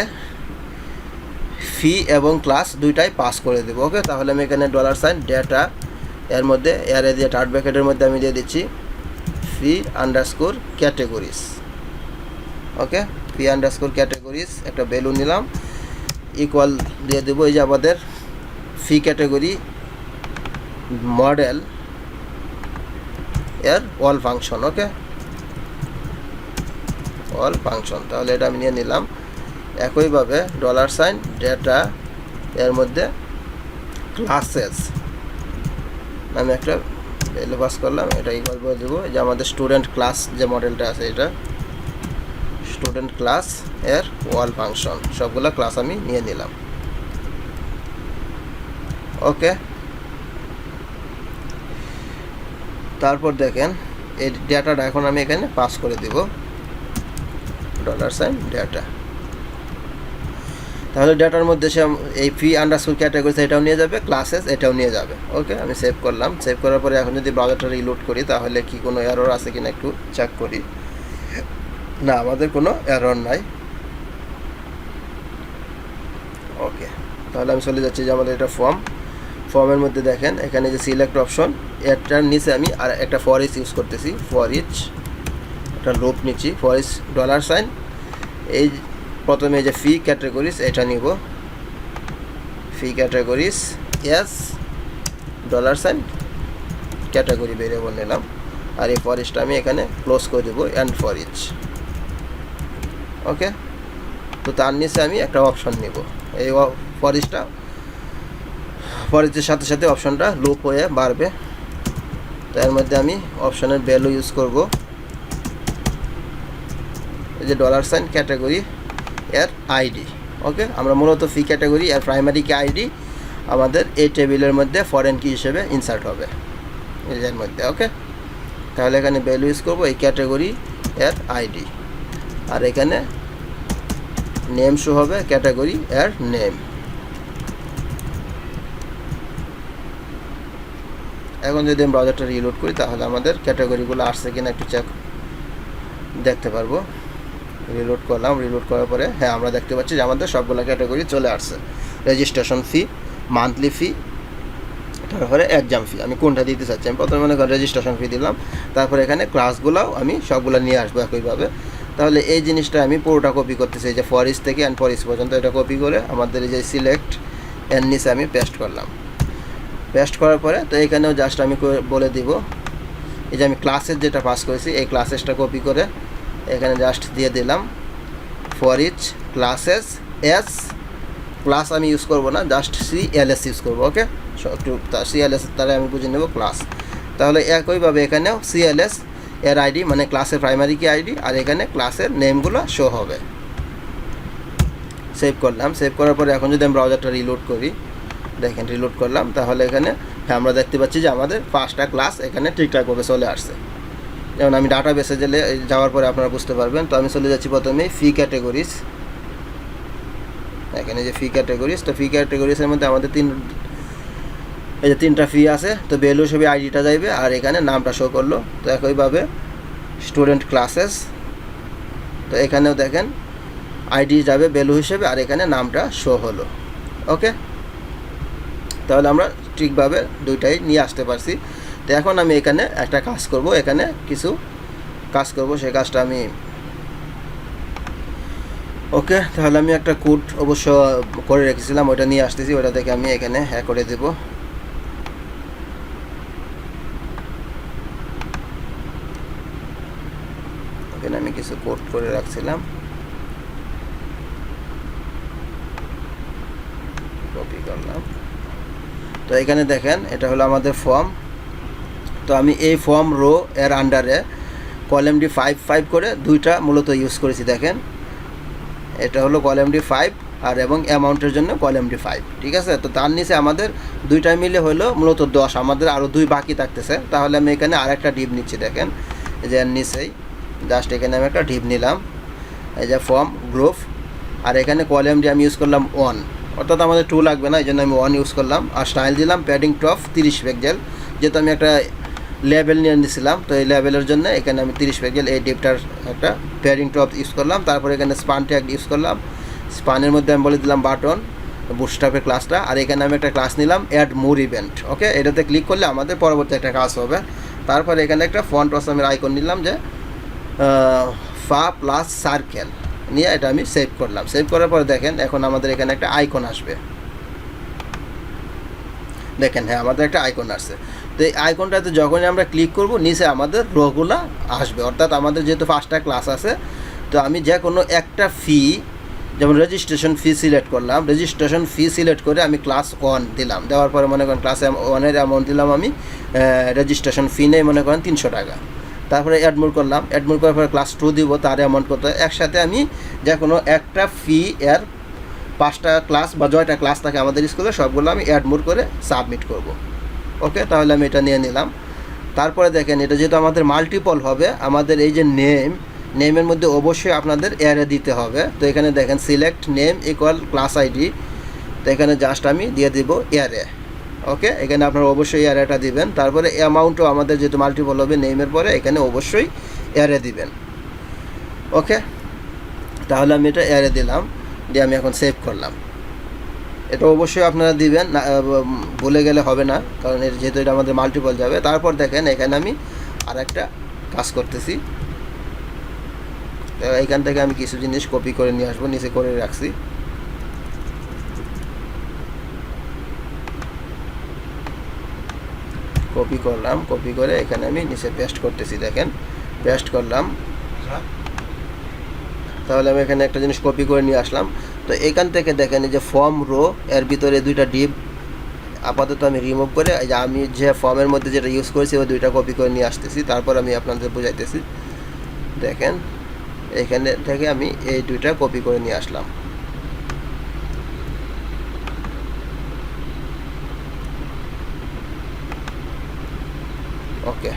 ফি এবং ক্লাস দুইটাই পাস করে দেবো। ওকে, তাহলে আমি এখানে $, ডেটা, এর মধ্যে এয়ারে দিয়ে টার্ট ব্র্যাকেটের মধ্যে আমি দিয়ে দিচ্ছি ফি আন্ডারস্কোর ক্যাটেগরিজ। ওকে, ফি আন্ডারস্কোর ক্যাটেগরিজ, একটা ভ্যালু নিলাম, ইকুয়াল দিয়ে দেবো এই যে আমাদের ফি ক্যাটাগরি মডেল এর অল ফাংশন। ওকে, অল ফাংশন, তাহলে এটা আমি নিয়ে নিলাম। একইভাবে $, ডেটা, এর মধ্যে ক্লাসেস আমি একটা ভ্যালু পাস করলাম, এটা ইকুয়াল করে দেবো যে আমাদের স্টুডেন্ট ক্লাস যে মডেলটা আছে, এটা স্টুডেন্ট ক্লাস এর অল ফাংশন, সবগুলো ক্লাস আমি নিয়ে নিলাম। ওকে, তারপর দেখেন এই ডেটাটা এখন আমি এখানে পাস করে দিব $, ডেটা। তাহলে ডেটার মধ্যে সে এই ফি আন্ডারস্কোর ক্যাটাগরিজ এটাও নিয়ে যাবে, ক্লাসেস এটাও নিয়ে যাবে। ওকে, আমি সেভ করলাম। সেভ করার পরে এখন যদি ব্রাউজারটা রিলোড করি তাহলে কি কোনো এরর আছে কিনা একটু চেক করি। না, আমাদের কোনো এরর নাই। ওকে, তাহলে আমি চলে যাচ্ছি যে আমাদের এটা ফর্মের মধ্যে দেখেন এখানে যে সিলেক্ট অপশন, এটার নিচে আমি আর একটা ফর ইচ ইউজ করতেছি। ফর ইচ একটা লুপ নিচ্ছি, ফর ইচ $, এই প্রথমে যে ফি ক্যাটাগরিজ এটা নিব, ফি ক্যাটাগরিজ এস $, ক্যাটাগরি ভেরিয়েবল নিলাম, আর এই ফর ইচটা আমি এখানে ক্লোজ করে দেবো, অ্যান্ড ফর ইচ। ওকে, তো তার নিচে আমি একটা অপশন নিব, এই ফর ইচের সাথে সাথে অপশনটা লুপ হয়ে বাড়বে। তো এর মধ্যে আমি অপশনের ভ্যালু ইউজ করব, এই যে $, ক্যাটাগরি এর আইডি। ওকে, আমরা মূলত ফি ক্যাটাগরি আর প্রাইমারি কি আইডি আমাদের এই টেবিলের মধ্যে ফরেন কি হিসেবে ইনসার্ট হবে এর মধ্যে। ওকে, তাহলে এখানে ভ্যালু ইউজ করবো এই ক্যাটাগরি এর আইডি, আর এখানে নেম শো হবে ক্যাটাগরি এর নেম। এখন যদি আমি ব্রাউজারটা রিলোড করি তাহলে আমাদের ক্যাটাগরিগুলো আসছে কিনা একটু চেক দেখতে পারবো। রিলোড করলাম, রিলোড করার পরে হ্যাঁ আমরা দেখতে পাচ্ছি যে আমাদের সবগুলো ক্যাটাগরি চলে আসছে। রেজিস্ট্রেশন ফি, মান্থলি ফি, তারপরে এক্সাম ফি। আমি কোনটা দিতে চাচ্ছি, আমি প্রথমে মনে করেন রেজিস্ট্রেশন ফি দিলাম, তারপরে এখানে ক্লাসগুলোও আমি সবগুলো নিয়ে আসবো একইভাবে। তাহলে এই জিনিসটা আমি পুরোটা কপি করতেছি, এই যে ফর ইচ থেকে অ্যান্ড ফর ইচ পর্যন্ত এটা কপি করে আমাদের এই যে সিলেক্ট এর নিচে আমি পেস্ট করলাম। পেস্ট করার পরে তো এখানেও জাস্ট আমি বলে দিব এই যে আমি ক্লাসের যেটা পাস করেছি এই ক্লাসেসটা কপি করে এখানে জাস্ট দিয়ে দিলাম for each classes as, class আমি ইউজ করব না, জাস্ট CLS ইউজ করবো। ওকে, একটু CLS তাহলে আমি বুঝে নেব ক্লাস। তাহলে একইভাবে এখানেও CLS এর আইডি মানে ক্লাসের প্রাইমারি কি আইডি, আর এখানে ক্লাসের নেমগুলো শো হবে। সেভ করলাম, সেভ করার পরে এখন যদি আমি ব্রাউজারটা রিলোড করি, দেখেন রিলোড করলাম, তাহলে এখানে হ্যাঁ আমরা দেখতে পাচ্ছি যে আমাদের 5টা ক্লাস এখানে ঠিকঠাকভাবে চলে আসছে। যেমন আমি ডাটা বেসে যাওয়ার পরে আপনারা বুঝতে পারবেন। তো আমি চলে যাচ্ছি প্রথমে ফি ক্যাটাগরিজ, এখানে যে ফি ক্যাটাগরিজ, তো ফি ক্যাটাগরিজের মধ্যে আমাদের এই যে 3টা ফি আছে। তো ভ্যালু হিসেবে আইডিটা যাইবে আর এখানে নামটা শো করলো। তো একইভাবে স্টুডেন্ট ক্লাসেস, তো এখানেও দেখেন আইডি যাবে ভ্যালু হিসেবে আর এখানে নামটা শো হলো। ওকে, তাহলে আমরা ঠিকভাবে দুইটাই নিয়ে আসতে পারছি। তো এখন আমি এখানে একটা কাজ করব, এখানে কিছু কাজ করব, সেই কাজটা আমি ওকে, তাহলে আমি একটা কোড অবশ্য করে রেখেছিলাম, ওটা নিয়ে আসতেছি, ওটা থেকে আমি এখানে হ্যাক করে দেব। এখানে আমি কিছু কোড করে রাখছিলাম, কপি করলাম। তো এখানে দেখেন এটা হলো আমাদের ফর্ম। তো আমি এই ফর্ম রো এর আন্ডারে কলাম ডি 5 করে দুইটা মূলত ইউজ করেছি। দেখেন এটা হলো কলাম ডি 5 আর এবং অ্যামাউন্টের জন্য কলাম ডি 5, ঠিক আছে। তো তার নিচে আমাদের দুইটা মিলে হলো মূলত 10, আমাদের আরও 2 বাকি থাকতেছে। তাহলে আমি এখানে আরেকটা ডিপ নিচ্ছি, দেখেন এই যে এর নিচেই জাস্ট এখানে আমি একটা ডিপ নিলাম, এই যে ফর্ম গ্রুপ, আর এখানে কলাম ডি আমি ইউজ করলাম 1, অর্থাৎ আমাদের 2 লাগবে না, এই জন্য আমি 1 ইউজ করলাম। আর স্টাইল দিলাম প্যাডিং টপ 30 পিক্সেল, যেহেতু আমি একটা লেভেল নিয়ে নিয়েছিলাম, তো এই লেভেলের জন্য এখানে আমি 30 পিক্সেল এই ডিপটার একটা প্যাডিং টপ ইউজ করলাম। তারপরে এখানে স্পান ট্যাগ ইউজ করলাম, স্পানের মধ্যে আমি বলে দিলাম বাটন বুটস্ট্র্যাপের ক্লাসটা, আর এখানে আমি একটা ক্লাস নিলাম অ্যাড মোর ইভেন্ট। ওকে, এটাতে ক্লিক করলে আমাদের পরবর্তী একটা কাজ হবে। তারপরে এখানে একটা ফন্ট অসমের আইকন নিলাম যে ফা প্লাস সার্কেল নিয়ে এটা আমি সেভ করলাম। সেভ করার পরে দেখেন এখন আমাদের এখানে একটা আইকন আসবে, দেখেন হ্যাঁ আমাদের একটা আইকন আসছে। তো এই আইকনটাতে যখনই আমরা ক্লিক করব নিচে আমাদের রোগুলা আসবে, অর্থাৎ আমাদের যেহেতু 5টা ক্লাস আছে, তো আমি যে কোনো একটা ফি, যেমন রেজিস্ট্রেশন ফি সিলেক্ট করলাম, রেজিস্ট্রেশন ফি সিলেক্ট করে আমি ক্লাস 1 দিলাম, দেওয়ার পরে মনে করেন ক্লাস 1-এর অ্যামাউন্ট দিলাম আমি, রেজিস্ট্রেশন ফি নেই মনে করেন 300 টাকা। তারপরে অ্যাডমোর করলাম, অ্যাডমোর করার পরে ক্লাস 2 দিব, তার অ্যামাউন্ট কত, একসাথে আমি যে কোনো একটা ফি এর 5টা ক্লাস বা জয়টা ক্লাস থাকে আমাদের স্কুলে সবগুলো আমি অ্যাডমোর করে সাবমিট করব। ওকে, তাহলে আমি এটা নিয়ে নিলাম। তারপরে দেখেন এটা যেহেতু আমাদের মাল্টিপল হবে, আমাদের এই যে নেমের মধ্যে অবশ্যই আপনাদের অ্যারে দিতে হবে। তো এখানে দেখেন select name equal class ID, তো এখানে জাস্ট আমি দিয়ে দিব অ্যারে। ওকে, এখানে আপনারা অবশ্যই অ্যারেটা দিবেন। তারপরে অ্যামাউন্টও আমাদের যেহেতু মাল্টিপল হবে নেমের পরে এখানে অবশ্যই অ্যারে দিবেন। ওকে, তাহলে আমি এটা অ্যারে দিলাম, দিয়ে আমি এখন সেভ করলাম। এটা অবশ্যই আপনারা দিবেন, ভুলে গেলে হবে না, কারণ যেহেতু এটা আমাদের মাল্টিপল যাবে। তারপর দেখেন এখানে আমি আর একটা কাজ করতেছি, এইখান থেকে আমি কিছু জিনিস কপি করে নিয়ে আসবো, নিচে করে রাখছি। কপি করলাম, কপি করে এখানে আমি নিচে পেস্ট করতেছি। দেখেন পেস্ট করলাম, তাহলে আমি এখানে একটা জিনিস কপি করে নিয়ে আসলাম। তো এখান থেকে দেখেন এই যে ফর্ম রো, এর ভিতরে দুইটা ডিপ আপাতত আমি রিমুভ করে এই যে আমি যে ফর্মের মধ্যে যেটা ইউজ করেছি ওই দুইটা কপি করে নিয়ে আসতেছি, তারপর আমি আপনাদের বুঝাইতেছি। দেখেন এখানে থেকে আমি এই দুইটা কপি করে নিয়ে আসলাম। ওকে,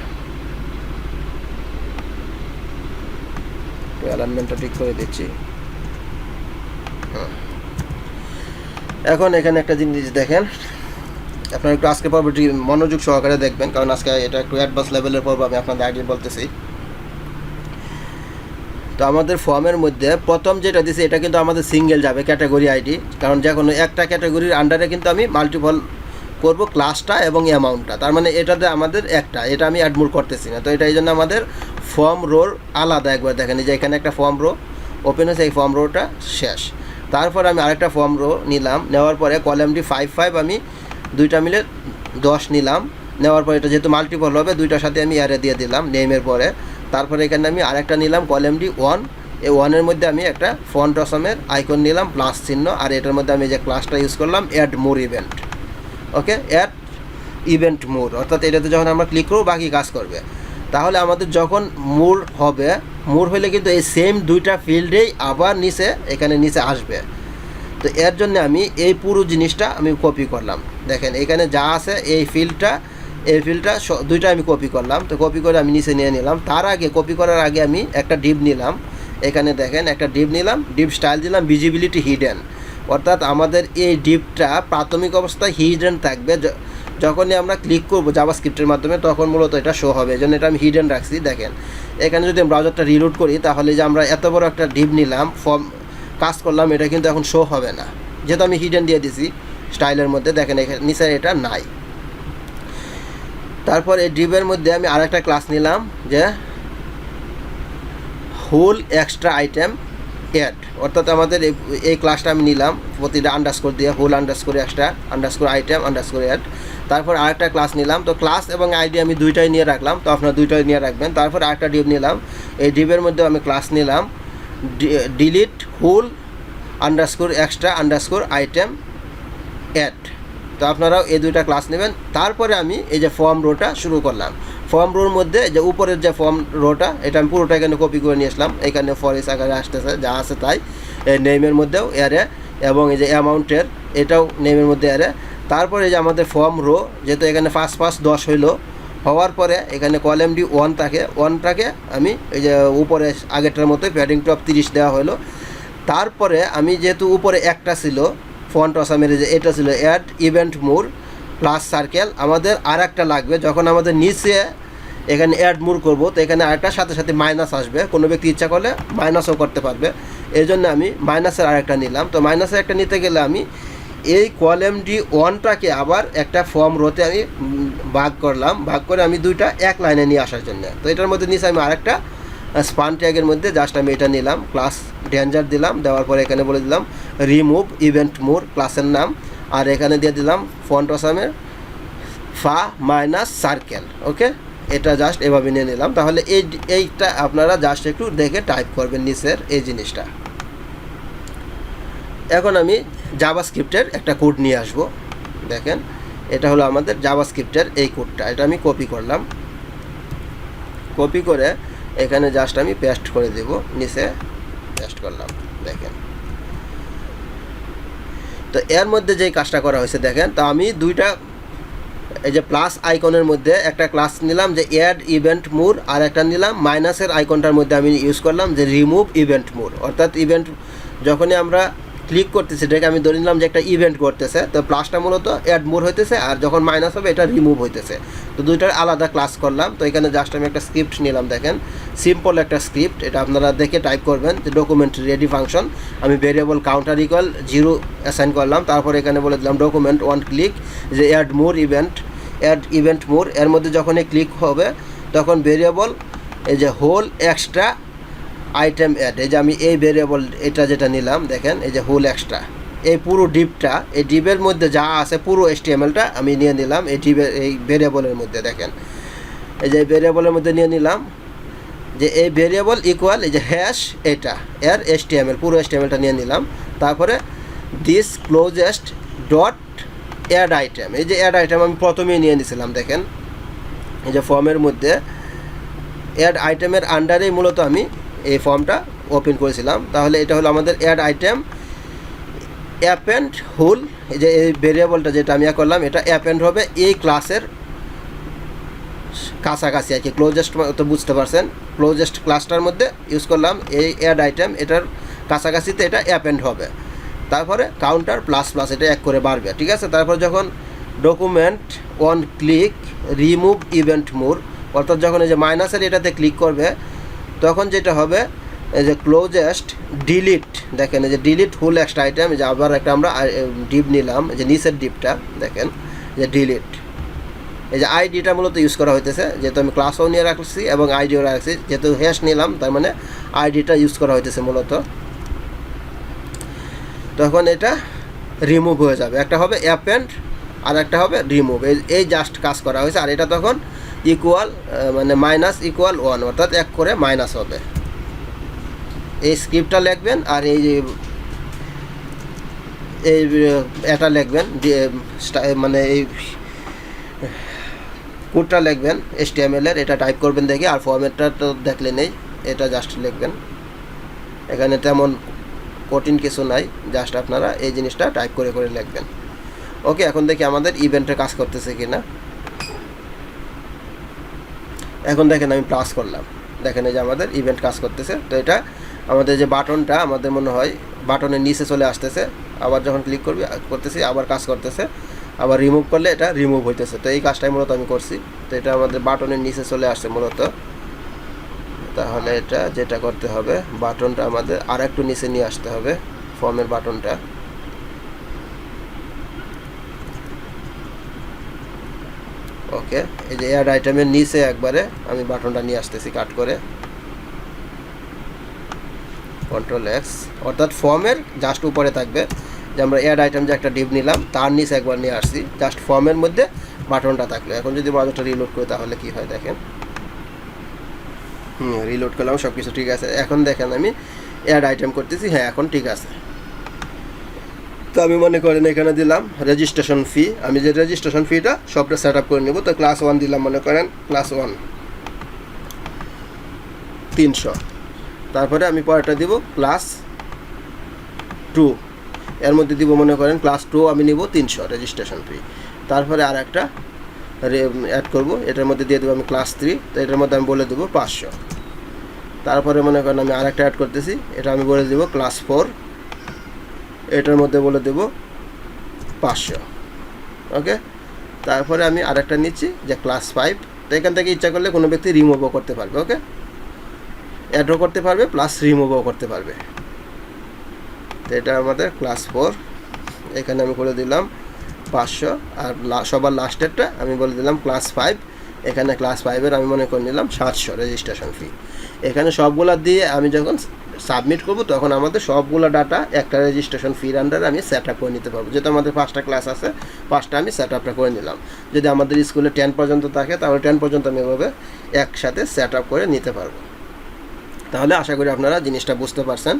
অ্যালাইনমেন্টটা ঠিক করে দিচ্ছি। এখন এখানে একটা জিনিস দেখেন, আপনারা একটু আজকে পর্বটি মনোযোগ সহকারে দেখবেন, কারণ আজকে এটা একটু অ্যাডভান্স লেভেলের পর্ব, আমি আপনাদের আইডি বলতেছি। তো আমাদের ফর্মের মধ্যে প্রথম যেটা দিছি এটা কিন্তু আমাদের সিঙ্গেল যাবে ক্যাটাগরি আইডি, কারণ যে কোনো একটা ক্যাটাগরির আন্ডারে কিন্তু আমি মাল্টিপল করব ক্লাসটা এবং অ্যামাউন্টটা, তার মানে এটাতে আমাদের একটা, এটা আমি অ্যাড মোর করতেছি না। তো এটা এই জন্য আমাদের ফর্ম রোর আলাদা একবার দেখেন, এই যে এখানে একটা ফর্ম রো ওপেন হয়েছে, এই ফর্ম রোটা শেষ। তারপর আমি আরেকটা ফর্ম রো নিলাম, নেওয়ার পরে কলামটি 5 আমি দুইটা মিলে 10 নিলাম। নেওয়ার পরে এটা যেহেতু মাল্টিপল হবে দুইটার সাথে আমি অ্যারে দিয়ে দিলাম নেমের পরে। তারপরে এখানে আমি আরেকটা নিলাম কলামটি 1, এই 1-এর মধ্যে আমি একটা ফন্ট অসমের আইকন নিলাম প্লাস চিহ্ন, আর এটার মধ্যে আমি যে ক্লাসটা ইউজ করলাম অ্যাড মোর ইভেন্ট। ওকে, অ্যাড ইভেন্ট মোর, অর্থাৎ এটাতে যখন আমরা ক্লিক করব বাকি কাজ করবে। তাহলে আমাদের যখন মোর হবে, মোর হলে কিন্তু এই সেম দুইটা ফিল্ডেই আবার নিচে এখানে নিচে আসবে। তো এর জন্য আমি এই পুরো জিনিসটা আমি কপি করলাম। দেখেন এখানে যা আছে এই ফিল্ডটা দুইটা আমি কপি করলাম। তো কপি করে আমি নিচে নিয়ে নিলাম। তার আগে কপি করার আগে আমি একটা ডিপ নিলাম, এখানে দেখেন একটা ডিপ নিলাম, ডিপ স্টাইল দিলাম ভিজিবিলিটি হিডেন, অর্থাৎ আমাদের এই ডিপটা প্রাথমিক অবস্থায় হিডেন থাকবে, যখনই আমরা ক্লিক করব জাভাস্ক্রিপ্টের মাধ্যমে তখন মূলত এটা শো হবে, এই জন্য এটা আমি হিডেন রাখছি। দেখেন এখানে যদি ব্রাউজারটা রিলোড করি তাহলে যে আমরা এত বড় একটা ডিপ নিলাম ফর্ম কাজ করলাম, এটা কিন্তু এখন শো হবে না, যেহেতু আমি হিডেন দিয়ে দিছি স্টাইলের মধ্যে। দেখেন এখানে নিচে এটা নাই। তারপর এই ডিপের মধ্যে আমি আরেকটা ক্লাস নিলাম যে হোল এক্সট্রা আইটেম অ্যাড, অর্থাৎ আমাদের এই ক্লাসটা আমি নিলাম প্রতিটা আন্ডারস্কোর দিয়ে, whole underscore extra underscore item underscore add. তারপর আরেকটা ক্লাস নিলাম, তো ক্লাস এবং আইডি আমি দুইটাই নিয়ে রাখলাম, তো আপনারা দুইটাই নিয়ে রাখবেন। তারপর আরেকটা ডিপ নিলাম, এই ডিপের মধ্যে আমি ক্লাস নিলাম delete whole underscore extra underscore item add. তো আপনারাও এই দুইটা ক্লাস নেবেন। তারপরে আমি এই যে ফর্ম রোটা শুরু করলাম। ফর্ম রোর মধ্যে যে উপরের যে ফর্ম রোটা এটা আমি পুরোটা এখানে কপি করে নিয়ে আসলাম, এখানে ফরেস আকারে আসতেছে যা আছে তাই, এই নেমের মধ্যেও অ্যারে এবং এই যে অ্যামাউন্টের এটাও নেমের মধ্যে অ্যারে। তারপরে যে আমাদের ফর্ম রো, যেহেতু এখানে 5 10 হওয়ার পরে এখানে কলামটি 1টাকে আমি এই যে উপরে আগেরটার মতো প্যাডিং টপ 30 দেওয়া হলো। তারপরে আমি যেহেতু উপরে একটা ছিল ফন্ট অসামের যে এটা ছিল অ্যাড ইভেন্ট মোর প্লাস সার্কেল, আমাদের আর একটা লাগবে যখন আমাদের নিচে এখানে অ্যাড মোর করবো, তো এখানে আরেকটা সাথে সাথে মাইনাস আসবে, কোনো ব্যক্তি ইচ্ছা করলে মাইনাসও করতে পারবে, এই জন্য আমি মাইনাসের আরেকটা নিলাম। তো মাইনাসের একটা নিতে গেলে আমি এই কলামটি 1টাকে আবার একটা ফর্ম রোতে আমি ভাগ করলাম, ভাগ করে আমি দুইটা এক লাইনে নিয়ে আসার জন্য। তো এটার মধ্যে নিচে আমি আরেকটা স্পান ট্যাগের মধ্যে জাস্ট আমি এটা নিলাম, ক্লাস ডেঞ্জার দিলাম, দেওয়ার পরে এখানে বলে দিলাম রিমুভ ইভেন্ট মোর ক্লাসের নাম, আর এখানে দিয়ে দিলাম ফন্ট অসামের ফা মাইনাস সার্কেল। ওকে, এটা জাস্ট এভাবে নিয়ে নিলাম। তাহলে এইটা আপনারা জাস্ট একটু দেখে টাইপ করবেন নিচের এই জিনিসটা। এখন আমি জাভাস্ক্রিপ্টের একটা কোড নিয়ে আসব। দেখেন এটা হলো আমাদের জাভাস্ক্রিপ্টের এই কোডটা, এটা আমি কপি করলাম, কপি করে এখানে জাস্ট আমি পেস্ট করে দেব, নিচে পেস্ট করলাম। দেখেন তো এর মধ্যে যেই কাজটা করা হয়েছে দেখেন, তো আমি দুইটা এই যে প্লাস আইকনের মধ্যে একটা ক্লাস নিলাম যে অ্যাড ইভেন্ট মোর, আর একটা নিলাম মাইনাসের আইকনটার মধ্যে আমি ইউজ করলাম যে রিমুভ ইভেন্ট মোর, অর্থাৎ ইভেন্ট যখনই আমরা ক্লিক করতেছি এটাকে আমি ধরে নিলাম যে একটা ইভেন্ট করতেছে, তো প্লাসটা মূলত অ্যাড মোর হইতেছে, আর যখন মাইনাস হবে এটা রিমুভ হইতেছে। তো দুইটার আলাদা ক্লাস করলাম। তো এখানে জাস্ট আমি একটা স্ক্রিপ্ট নিলাম, দেখেন সিম্পল একটা স্ক্রিপ্ট, এটা আপনারা দেখে টাইপ করবেন যে ডকুমেন্ট রেডি ফাংশন, আমি ভেরিয়েবল কাউন্টার ইকুয়াল 0 অ্যাসাইন করলাম। তারপরে এখানে বলে দিলাম ডকুমেন্ট 1 ক্লিক যে অ্যাড ইভেন্ট মোর, এর মধ্যে যখনই ক্লিক হবে তখন ভেরিয়েবল এই যে হোল এক্সট্রা আইটেম অ্যাড, এই যে আমি এই ভেরিয়েবল এটা যেটা নিলাম দেখেন এই যে হোল এক্সট্রা, এই পুরো ডিপটা, এই ডিপের মধ্যে যা আছে পুরো HTML-টা আমি নিয়ে নিলাম এই ডিপের এই ভেরিয়েবলের মধ্যে। দেখেন এই যে ভেরিয়েবলের মধ্যে নিয়ে নিলাম যে এই ভেরিয়েবল ইকুয়াল এই যে হ্যাশ এটা এর HTML পুরো HTML-টা নিয়ে নিলাম। তারপরে this closest dot add item, এই যে অ্যাড আইটেম আমি প্রথমেই নিয়ে নিয়েছিলাম। দেখেন এই যে ফর্মের মধ্যে অ্যাড আইটেমের আন্ডারেই মূলত আমি এই ফর্মটা ওপেন করেছিলাম। তাহলে এটা হলো আমাদের অ্যাড আইটেম অ্যাপেন্ড হুল, এই যে এই ভেরিয়েবলটা যেটা আমি করলাম এটা অ্যাপেন্ড হবে এই ক্লাসের কাছাকাছি আর কি, ক্লোজেস্ট তো বুঝতে পারছেন, ক্লোজেস্ট ক্লাসটার মধ্যে ইউজ করলাম এই অ্যাড আইটেম, এটার কাছাকাছিতে এটা অ্যাপেন্ড হবে। তারপরে কাউন্টার প্লাস প্লাস এটা এক করে বাড়বে, ঠিক আছে। তারপর যখন document on click remove event more, অর্থাৎ যখন এই যে মাইনাসের এটাতে ক্লিক করবে তখন যেটা হবে এই যে ক্লোজেস্ট ডিলিট, দেখেন এই যে ডিলিট হুল এক্সট্রা আইটেম, যে আবার একটা আমরা ডিপ নিলাম, যে নিচের ডিপটা দেখেন যে ডিলিট, এই যে আইডিটা মূলত ইউজ করা হইতেছে, যেহেতু আমি ক্লাসও নিয়ে রাখছি এবং আইডিও রাখছি, যেহেতু হ্যাশ নিলাম তার মানে আইডিটা ইউজ করা হইতেছে মূলত। তখন এটা রিমুভ হয়ে যাবে, একটা হবে অ্যাপেন্ড আর একটা হবে রিমুভ, এই জাস্ট কাজ করা হয়েছে। আর এটা তখন ইকুয়াল মানে মাইনাস ইকুয়াল 1, অর্থাৎ এক করে মাইনাস হবে। এই স্ক্রিপ্টটা লিখবেন আর এই এটা লিখবেন মানে এই কোডটা লিখবেন HTML-এর, এটা টাইপ করবেন দেখি। আর ফরম্যাটটা তো দেখলে নেই, এটা জাস্ট লিখবেন, এখানে তেমন কঠিন কিছু নাই, জাস্ট আপনারা এই জিনিসটা টাইপ করে করে লিখবেন। ওকে, এখন দেখি আমাদের ইভেন্টে কাজ করতেছে কি না। এখন দেখেন আমি প্লাস করলাম, দেখেন এই যে আমাদের ইভেন্ট কাজ করতেছে। তো এটা আমাদের যে বাটনটা আমাদের মনে হয় বাটনের নিচে চলে আসতেছে, আবার যখন ক্লিক করতেছি আবার কাজ করতেছে, আবার রিমুভ করলে এটা রিমুভ হইতেছে। তো এই কাজটাই মূলত আমি করছি। তো এটা আমাদের বাটনের নিচে চলে আসছে মূলত। তাহলে এটা যেটা করতে হবে বাটনটা আমাদের আর একটু নিচে নিয়ে আসতে হবে, ফর্মের বাটনটা। ওকে, এই যে অ্যাড আইটেমের নিচে একবারে আমি বাটনটা নিয়ে আসতেছি কাট করে, Ctrl+X, অর্থাৎ ফর্মের জাস্ট উপরে থাকবে, যে আমরা অ্যাড আইটেম যে একটা ডিপ নিলাম তার নিচে একবার নিয়ে আসছি, জাস্ট ফর্মের মধ্যে বাটনটা থাকলে। এখন যদি বাটনটা রিলোড করি তাহলে কি হয় দেখেন, রিলোড করলাম, সব কিছু ঠিক আছে। এখন দেখেন আমি অ্যাড আইটেম করতেছি, হ্যাঁ এখন ঠিক আছে। তো আমি মনে করেন এখানে দিলাম রেজিস্ট্রেশন ফি, আমি যে রেজিস্ট্রেশন ফিটা সবটা সেট আপ করে নেব। তো ক্লাস 1 দিলাম, মনে করেন ক্লাস 1 300, তারপরে আমি পরেরটা দিব ক্লাস 2, এর মধ্যে দিব মনে করেন ক্লাস 2 আমি নিব 300 রেজিস্ট্রেশন ফি। তারপরে আর একটা অ্যাড করব, এটার মধ্যে দিয়ে দেবো আমি ক্লাস 3, তো এটার মধ্যে আমি বলে দেবো 500। তারপরে মনে করেন আমি আরেকটা অ্যাড করতেছি, এটা আমি বলে দেবো ক্লাস 4, এটার মধ্যে বলে দেবো 500। ওকে, তারপরে আমি আরেকটা নিচ্ছি যে ক্লাস 5, তো এখান থেকে ইচ্ছা করলে কোনো ব্যক্তি রিমুভও করতে পারবে। ওকে, অ্যাডও করতে পারবে প্লাস রিমুভও করতে পারবে। তো এটা আমাদের ক্লাস 4, এখানে আমি বলে দিলাম 500, আর সবার লাস্টেরটা আমি বলে দিলাম ক্লাস 5, এখানে ক্লাস 5-এর আমি মনে করে নিলাম 700 রেজিস্ট্রেশন ফি। এখানে সবগুলা দিয়ে আমি যখন সাবমিট করব তখন আমাদের সবগুলো ডাটা একটা রেজিস্ট্রেশন ফির আন্ডারে আমি সেট আপ করে নিতে পারবো। যেহেতু আমাদের 5টা ক্লাস আছে, 5টা আমি সেট আপটা করে নিলাম। যদি আমাদের স্কুলে 10 পর্যন্ত থাকে তাহলে 10 পর্যন্ত আমি এভাবে একসাথে সেট আপ করে নিতে পারবো। তাহলে আশা করি আপনারা জিনিসটা বুঝতে পারছেন।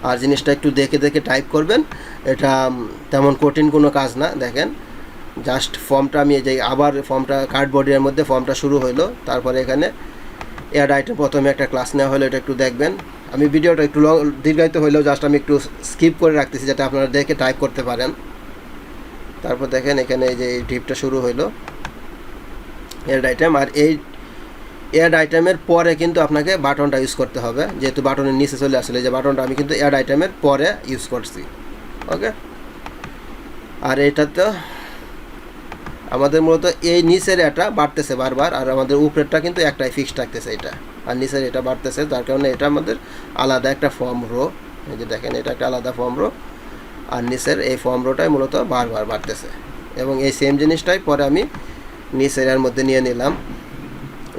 আর জিনিসটা একটু দেখে দেখে টাইপ করবেন, এটা তেমন কঠিন কোনো কাজ না। দেখেন জাস্ট ফর্মটা আমি এই যে আবার ফর্মটা কার্ডবোর্ডের মধ্যে ফর্মটা শুরু হইলো, তারপরে এখানে অ্যাড আইটেম প্রথমে একটা ক্লাস নেওয়া হলো, এটা একটু দেখবেন। আমি ভিডিওটা একটু দীর্ঘায়িত হইলেও জাস্ট আমি একটু স্কিপ করে রাখতেছি যাতে আপনারা দেখে টাইপ করতে পারেন। তারপর দেখেন এখানে এই যে এই ডিপটা শুরু হইলো অ্যাড আইটেম, আর এই অ্যাড আইটেমের পরে কিন্তু আপনাকে বাটনটা ইউজ করতে হবে, যেহেতু বাটনের নিচে চলে আসলে যে বাটনটা আমি কিন্তু অ্যাড আইটেমের পরে ইউজ করছি। ওকে, আর এটা তো আমাদের মূলত এই নিচের এটা বাড়তেছে বারবার, আর আমাদের উপরেরটা কিন্তু একটাই ফিক্স থাকতেছে এটা, আর নিচের এটা বাড়তেছে, যার কারণে এটা আমাদের আলাদা একটা ফর্ম রো। এই যে দেখেন এটা একটা আলাদা ফর্ম রো, আর নিচের এই ফর্ম রোটাই মূলত বারবার বাড়তেছে। এবং এই সেম জিনিসটাই পরে আমি নিচের এর মধ্যে নিয়ে নিলাম,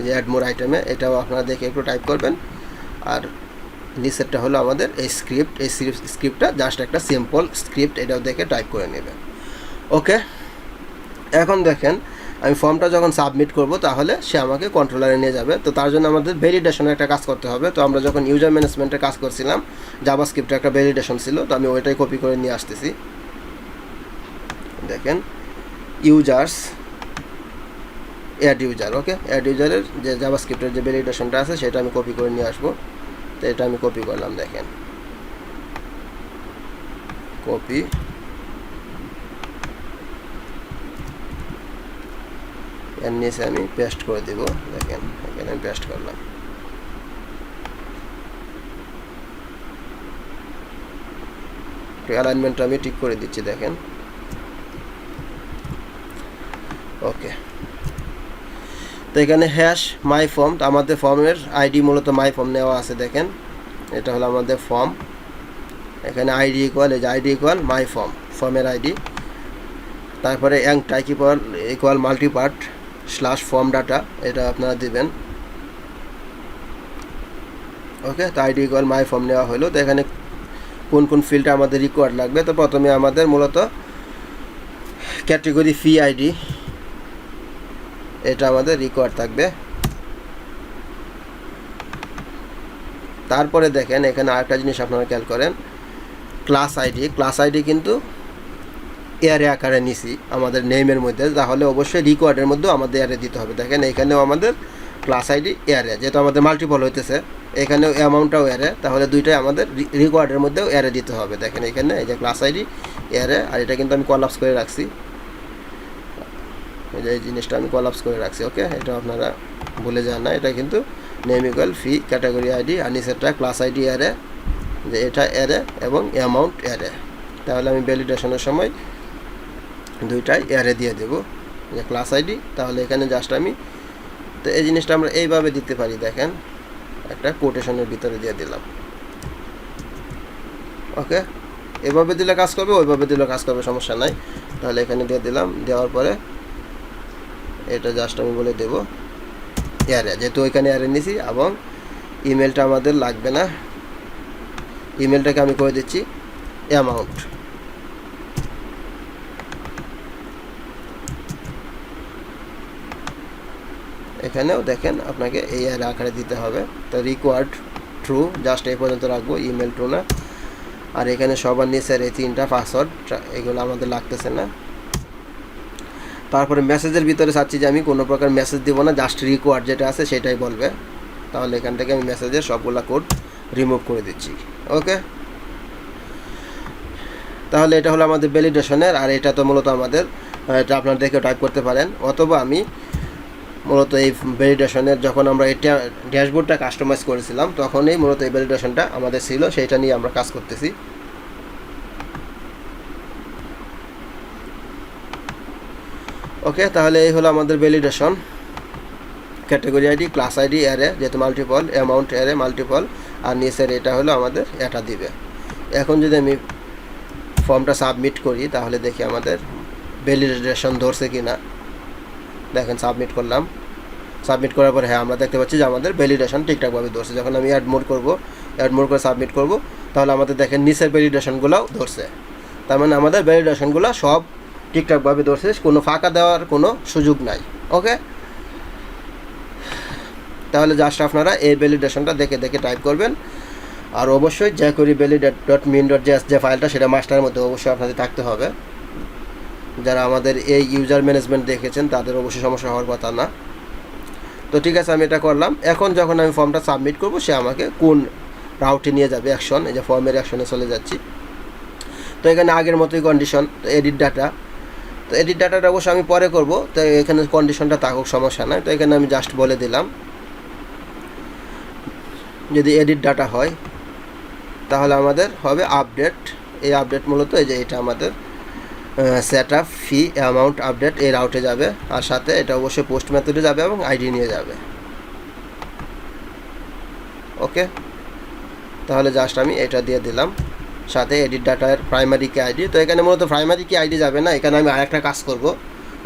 যে অ্যাড মোর আইটেমে, এটাও আপনারা দেখে একটু টাইপ করবেন। আর নিচেরটা হলো আমাদের এই স্ক্রিপ্ট। এই স্ক্রিপ্টটা জাস্ট একটা সিম্পল স্ক্রিপ্ট, এটাও দেখে টাইপ করে নেবে। ওকে, এখন দেখেন আমি ফর্মটা যখন সাবমিট করব তাহলে সে আমাকে কন্ট্রোলারে নিয়ে যাবে। তো তার জন্য আমাদের ভ্যালিডেশনের একটা কাজ করতে হবে। তো আমরা যখন ইউজার ম্যানেজমেন্টের কাজ করছিলাম, জাভাস্ক্রিপ্টে একটা ভ্যালিডেশন ছিল, তো আমি ওইটাই কপি করে নিয়ে আসতেছি। দেখেন ইউজার্স অ্যাড ইউজার, ওকে, অ্যাড ইউজারের যে জাভাস্ক্রিপ্টের যে ভ্যালিডেশনটা আছে সেটা আমি কপি করে নিয়ে আসবো। তো এটা আমি কপি করলাম, দেখেন কপি, এর নিচে আমি পেস্ট করে দিব। দেখেন এখানে আমি পেস্ট করলাম। অ্যালাইনমেন্টটা আমি ঠিক করে দিচ্ছি, দেখেন। ওকে, তো এখানে হ্যাশ মাই ফর্ম, তো আমাদের ফর্মের আইডি মূলত মাই ফর্ম নেওয়া আছে। দেখেন এটা হলো আমাদের ফর্ম। এখানে আইডি ইকুয়াল, এই যে আইডি ইকুয়াল মাই ফর্ম, ফর্মের আইডি। তারপরে enctype equal multipart slash form data, এটা আপনারা দিবেন। ওকে, তো আইডি ইকুয়াল মাই ফর্ম নেওয়া হলো। তো এখানে কোন কোন ফিল্ডটা আমাদের রিকোয়ার্ড লাগবে, তো প্রথমে আমাদের মূলত ক্যাটেগরি ফি আইডি, এটা আমাদের রিকোয়ার্ড থাকবে। তারপরে দেখেন এখানে আরেকটা জিনিস আপনারা খেয়াল করেন, ক্লাস আইডি। ক্লাস আইডি কিন্তু এয়ারে আকারে নিছি আমাদের নেমের মধ্যে, তাহলে অবশ্যই রিকোয়ার্ডের মধ্যেও আমাদের এয়ারে দিতে হবে। দেখেন এখানেও আমাদের ক্লাস আইডি এয়ারে, যেহেতু আমাদের মাল্টিপল হইতেছে, এখানেও অ্যামাউন্টটাও এয়ারে, তাহলে দুইটাই আমাদের রিকোয়ার্ডের মধ্যেও এয়ারে দিতে হবে। দেখেন এখানে এই যে ক্লাস আইডি এয়ারে, আর এটা কিন্তু আমি কলাপস করে রাখছি, এই যে এই জিনিসটা আমি কলাপস করে রাখছি। ওকে, এটা আপনারা ভুলে যান না, এটা কিন্তু নেম ইকুয়াল ফি ক্যাটাগরি আইডি, আর নিচেরটা ক্লাস আইডি এয়ারে, যে এটা এয়ারে এবং অ্যামাউন্ট এয়ারে। তাহলে আমি ভ্যালিডেশনের সময় দুইটাই এয়ারে দিয়ে দেব, যে ক্লাস আইডি। তাহলে এখানে জাস্ট আমি, তো এই জিনিসটা আমরা এইভাবে দিতে পারি। দেখেন একটা কোটেশনের ভিতরে দিয়ে দিলাম। ওকে, এভাবে দিলে কাজ করবে, ওইভাবে দিলে কাজ করবে, সমস্যা নাই। তাহলে এখানে দিয়ে দিলাম, দেওয়ার পরে এটা জাস্ট আমি বলে দেব এয়ারে, যেহেতু ওইখানে এয়ারে নিছি, এবং ইমেলটা আমাদের লাগবে না, ইমেলটাকে আমি করে দিচ্ছি অ্যামাউন্ট। এখানেও দেখেন আপনাকে এই এর আকারে দিতে হবে। তো রিকোয়ার্ড ট্রু, জাস্ট এই পর্যন্ত রাখবো, ইমেল ট্রু না। আর এখানে সবার নিচের এই তিনটা পাসওয়ার্ড, এগুলো আমাদের লাগতেছে না। তারপরে মেসেজের ভিতরে চাচ্ছি যে আমি কোনো প্রকার মেসেজ দিব না, জাস্ট রিকোয়ার্ড যেটা আছে সেটাই বলবে। তাহলে এখান থেকে আমি মেসেজের সবগুলা কোড রিমুভ করে দিচ্ছি। ওকে, তাহলে এটা হলো আমাদের ভ্যালিডেশনের। আর এটা তো মূলত আমাদের, এটা আপনারা দেখে টাইপ করতে পারেন, অথবা আমি মূলত এই ভ্যালিডেশনের যখন আমরা এটা ড্যাশবোর্ডটা কাস্টমাইজ করেছিলাম, তখনই মূলত এই ভ্যালিডেশনটা আমাদের ছিল, সেইটা নিয়ে আমরা কাজ করতেছি। ওকে, তাহলে এই হলো আমাদের validation. Category ID, class ID array, যেহেতু মাল্টিপল, অ্যামাউন্ট অ্যারে মাল্টিপল, আর নিচের এটা হলো আমাদের এটা দিবে। এখন যদি আমি ফর্মটা সাবমিট করি, তাহলে দেখি আমাদের ভ্যালিডেশন ধরছে কি না। দেখেন সাবমিট করলাম, সাবমিট করার পরে হ্যাঁ আমরা দেখতে পাচ্ছি যে আমাদের ভ্যালিডেশন ঠিকঠাকভাবে ধরছে। যখন আমি অ্যাড মোড করবো, অ্যাড মোড করে সাবমিট করব, তাহলে আমাদের দেখেন নিচের ভ্যালিডেশনগুলোও ধরছে। তার মানে আমাদের ভ্যালিডেশনগুলো সব ঠিকঠাকভাবে ধরছে, কোনো ফাঁকা দেওয়ার কোনো সুযোগ নাই। ওকে, তাহলে জাস্ট আপনারা এই ভ্যালিডেশনটা দেখে দেখে টাইপ করবেন। আর অবশ্যই jQuery validate.min.js যে ফাইলটা, সেটা মাস্টারের মধ্যে অবশ্যই আপনাদের থাকতে হবে। যারা আমাদের এই ইউজার ম্যানেজমেন্ট দেখেছেন তাদের অবশ্যই সমস্যা হওয়ার কথা না। তো ঠিক আছে, আমি এটা করলাম। এখন যখন আমি ফর্মটা সাবমিট করব, সে আমাকে কোন রাউটে নিয়ে যাবে, অ্যাকশন, এই যে ফর্মের অ্যাকশনে চলে যাচ্ছি। তো এখানে আগের মতোই কন্ডিশন, তো এডিট ডাটা, তো এডিট ডাটাটা অবশ্যই আমি পরে করব। তো এখানে কন্ডিশনটা থাকুক, সমস্যা নয়। তো এখানে আমি জাস্ট বলে দিলাম যদি এডিট ডাটা হয়, তাহলে আমাদের হবে আপডেট। এই আপডেট মূলত এই যে এটা আমাদের set up fee amount update এই রাউটে যাবে, আর সাথে এটা অবশ্যই পোস্ট মেথডে যাবে এবং আইডি নিয়ে যাবে। ওকে, তাহলে জাস্ট আমি এটা দিয়ে দিলাম, সাথে এডিট ডাটার প্রাইমারি কি আইডি। তো এখানে মূলত প্রাইমারি কি আইডি যাবে না, এখানে আমি আরেকটা কাজ করব।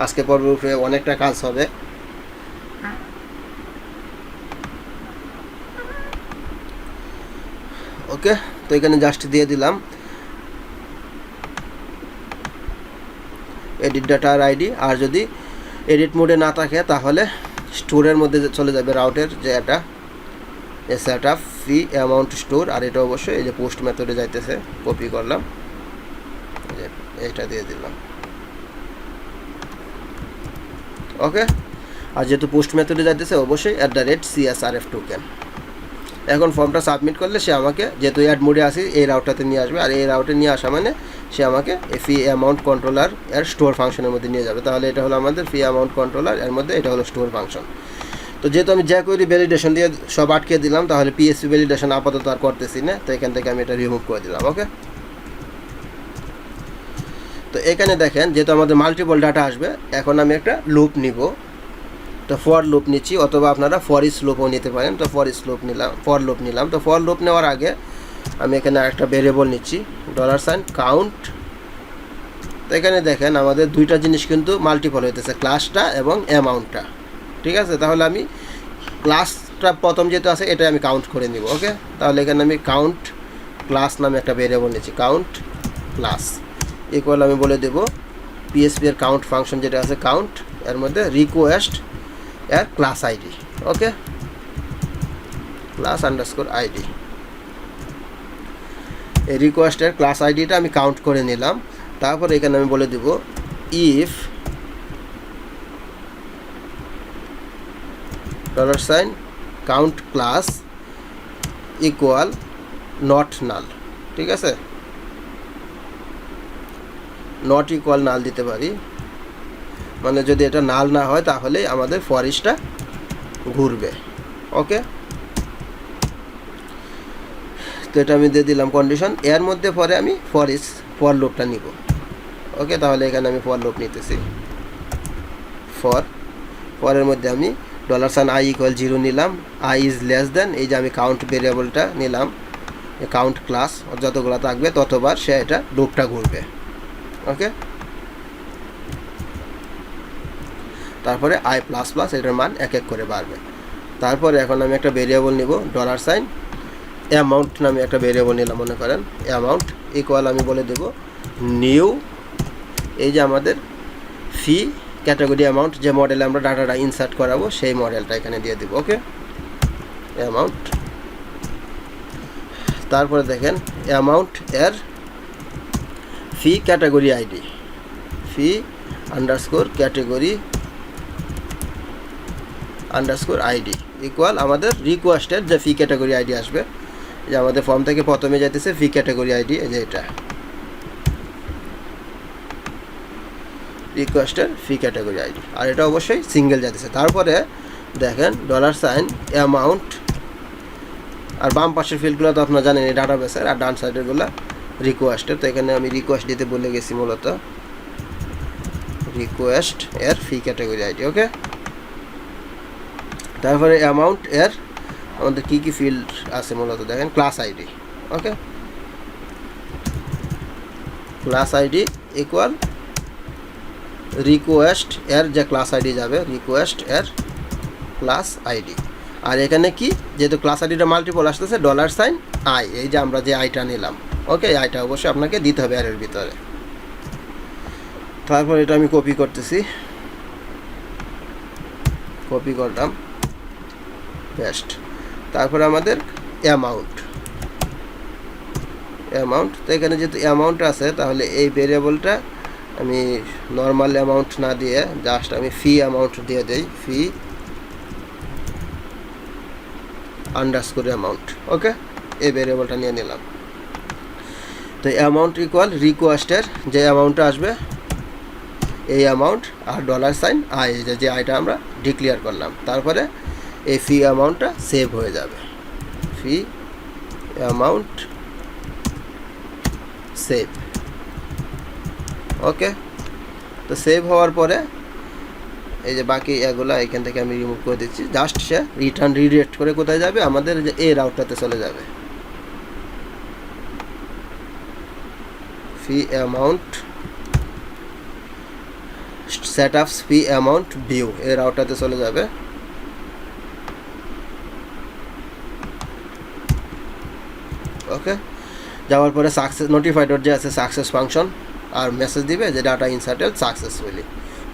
আজকে পর্বের উপরে অনেকটা কাজ হবে। ওকে, তো এখানে জাস্ট দিয়ে দিলাম এডিট ডাটা আর আইডি। আর যদি এডিট মোডে না থাকে তাহলে স্টোরের মধ্যে চলে যাবে রাউটের যে এটা set up fee amount store, আর এটা অবশ্যই এই যে পোস্ট মেথডে যাইতেছে, কপি করলাম, এইটা দিয়ে দিলাম। ওকে, আর যেহেতু পোস্ট মেথডে যাইতেছে অবশ্যই @CSRF টোকেন। এখন ফর্মটা সাবমিট করলে সে আমাকে, যেহেতু অ্যাড মোডে আসি, এই রাউটটাতে নিয়ে আসবে, আর এই রাউটে নিয়ে আসা মানে সে আমাকে ফি অ্যামাউন্ট কন্ট্রোলার এর স্টোর ফাংশনের মধ্যে নিয়ে যাবে। তাহলে এটা হলো আমাদের ফি অ্যামাউন্ট কন্ট্রোলার, এর মধ্যে এটা হলো স্টোর ফাংশন। তো যেহেতু আমি jQuery ভ্যালিডেশন দিয়ে সব আটকে দিলাম, তাহলে PHP ভ্যালিডেশন আপাতত আর করতেছি না, তো এখান থেকে আমি এটা রিমুভ করে দিলাম। ওকে, তো এখানে দেখেন যেহেতু আমাদের মাল্টিপল ডাটা আসবে, এখন আমি একটা লুপ নিব। তো ফর লুপ নিচ্ছি, অথবা আপনারা ফর ইচ লুপও নিতে পারেন। তো ফর লুপ নিলাম। তো ফর লুপ নেওয়ার আগে আমি এখানে একটা ভেরিয়েবল নিচ্ছি, $কাউন্ট। তো এখানে দেখেন আমাদের দুইটা জিনিস কিন্তু মাল্টিপল হইতেছে, ক্লাসটা এবং অ্যামাউন্টটা। ঠিক আছে, তাহলে আমি ক্লাসটা প্রথম যেহেতু আছে এটা আমি কাউন্ট করে নিব। ওকে, তাহলে এখানে আমি কাউন্ট ক্লাস নামে একটা ভেরিয়েবল নিচ্ছি, কাউন্ট ক্লাস ইকুয়াল আমি বলে দেব PHP এর কাউন্ট ফাংশন যেটা আছে কাউন্ট, এর মধ্যে রিকোয়েস্ট এর ক্লাস আইডি। ওকে, ক্লাস আন্ডারস্কোর আইডি, এই রিকোয়েস্টের ক্লাস আইডিটা আমি কাউন্ট করে নিলাম। তারপর এখানে আমি বলে দেব if $count class equal not null. ঠিক আছে, নট ইকুয়াল নাল দিতে পারি, মানে যদি এটা নাল না হয় তাহলে আমাদের ফর ইচটা ঘুরবে। ওকে, তো এটা আমি দিয়ে দিলাম কন্ডিশন। এর মধ্যে পরে আমি ফর লুপটা নিব। ওকে, তাহলে এখানে আমি ফর লুপ নিতেছি। ফরের মধ্যে আমি $i = 0 নিলাম, i is less than, এই যে আমি কাউন্ট ভেরিয়েবলটা নিলাম, কাউন্ট ক্লাস যতগুলো থাকবে ততবার সে এটা লুপটা ঘুরবে। ওকে, তারপরে i++ এটার মান এক এক করে বাড়বে। তারপরে এখন আমি একটা ভেরিয়েবল নিব, $অ্যামাউন্ট নামে একটা ভেরিয়েবল নিলাম, মনে করেন অ্যামাউন্ট ইকুয়াল আমি বলে দেব নিউ, এই যে আমাদের ফি ক্যাটাগরি অ্যামাউন্ট, যে মডেলে আমরা ডাটাটা ইনসার্ট করাবো সেই মডেলটা এখানে দিয়ে দেব। ওকে, অ্যামাউন্ট। তারপরে দেখেন অ্যামাউন্ট এর ফি ক্যাটাগরি আইডি, ফি ক্যাটাগরি আইডি ইকুয়াল আমাদের রিকোয়েস্টের যে ফি ক্যাটাগরি আইডি আসবে, যে আমাদের ফর্ম থেকে প্রথমে যাইতেছে ফি ক্যাটাগরি আইডি, এই যে এটা রিকোয়েস্টের ফি ক্যাটাগরি আইডি, আর এটা অবশ্যই সিঙ্গেল যাইতেছে। তারপরে দেখেন $অ্যামাউন্ট, আর বাম পাশের ফিল্ডগুলো তো আপনারা জানেন এই ডাটাবেসের, আর ডান সাইডেরগুলো রিকোয়েস্টের। তো এখানে আমি রিকোয়েস্ট দিতে বলে গেছি, মূলত রিকোয়েস্ট এর ফি ক্যাটাগরি আইডি। ওকে, তারপরে অ্যামাউন্ট এর আমাদের কী কী ফিল্ড আছে মূলত দেখেন, ক্লাস আইডি। ওকে, ক্লাস আইডি ইকুয়াল রিকোয়েস্ট এর যে ক্লাস আইডি যাবে, রিকোয়েস্ট এর ক্লাস আইডি। আর এখানে কি, যেহেতু ক্লাস আইডিটা মাল্টিপল আসতেছে, $i, এই যে আমরা যে আইটা নিলাম। ওকে, এই আইটা অবশ্যই আপনাকে দিতে হবে এর ভিতরে। তারপর এটা আমি কপি করতেছি, কপি করলাম, পেস্ট। তারপরে আমাদের অ্যামাউন্ট, তো এখানে যেহেতু অ্যামাউন্ট আছে তাহলে এই ভেরিয়েবলটা আমি নর্মাল অ্যামাউন্ট না দিয়ে জাস্ট আমি ফি অ্যামাউন্ট দিয়ে দেই, ফি আন্ডারস্কোর অ্যামাউন্ট। ওকে, এই ভেরিয়েবলটা নিয়ে নিলাম। তো অ্যামাউন্ট ইকুয়াল রিকোয়েস্টের যে অ্যামাউন্টটা আসবে এই অ্যামাউন্ট, আর $i, যে আইটা আমরা ডিক্লেয়ার করলাম। তারপরে এই ফি অ্যামাউন্টটা সেভ হয়ে যাবে, ফি অ্যামাউন্ট সেভ। ওকে, তো সেভ হওয়ার পরে এই যে বাকি এগুলা এখান থেকে আমি রিমুভ করে দিচ্ছি, জাস্ট সে রিডিরেক্ট করে কোথায় যাবে, আমাদের যে এই রাউটটাতে চলে যাবে, ফি অ্যামাউন্ট সেটআপস ফি অ্যামাউন্ট ভিউ, এই রাউটটাতে চলে যাবে। ওকে, যাওয়ার পরে সাকসেস নোটিফাই ডট যে আছে সাকসেস ফাংশন আর মেসেজ দিবে যে ডাটা ইনসার্টেড সাকসেসফুলি।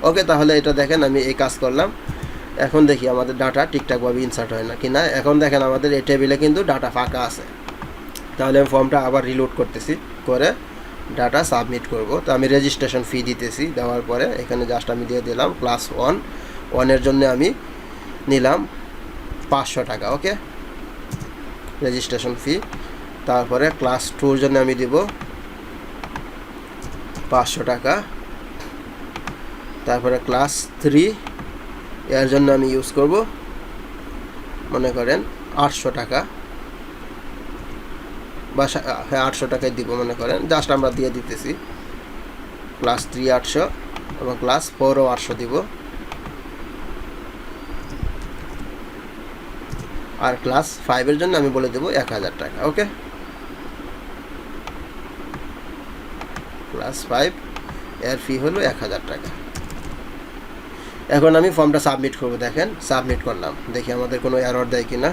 ওকে, তাহলে এটা দেখেন আমি এই কাজ করলাম। এখন দেখি আমাদের ডাটা ঠিকঠাকভাবে ইনসার্ট হয় না কি না। এখন দেখেন আমাদের এই টেবিলে কিন্তু ডাটা ফাঁকা আছে। তাহলে আমি ফর্মটা আবার রিলোড করতেছি, করে ডাটা সাবমিট করব। তো আমি রেজিস্ট্রেশন ফি দিতেছি, দেওয়ার পরে এখানে জাস্ট আমি দিয়ে দিলাম ক্লাস 1 জন্য আমি নিলাম 500 টাকা। ওকে, রেজিস্ট্রেশন ফি। তারপরে ক্লাস 2 জন্য আমি দিব 500 টাকা। তারপরে ক্লাস 3 এর জন্য আমি ইউজ করব মনে করেন 800 টাকা, বা হ্যাঁ 800 টাকায় দিব মনে করেন, জাস্ট আমরা দিয়ে দিতেছি ক্লাস 3 800 এবং ক্লাস 4ও 800 দিব। আর ক্লাস 5 জন্য আমি বলে দেবো 1000 টাকা। ওকে, ক্লাস 5 এর ফি হলো 1000 টাকা। এখন আমি ফর্মটা সাবমিট করব। দেখেন সাবমিট করলাম, দেখি আমাদের কোনো এরর দেয় কি না।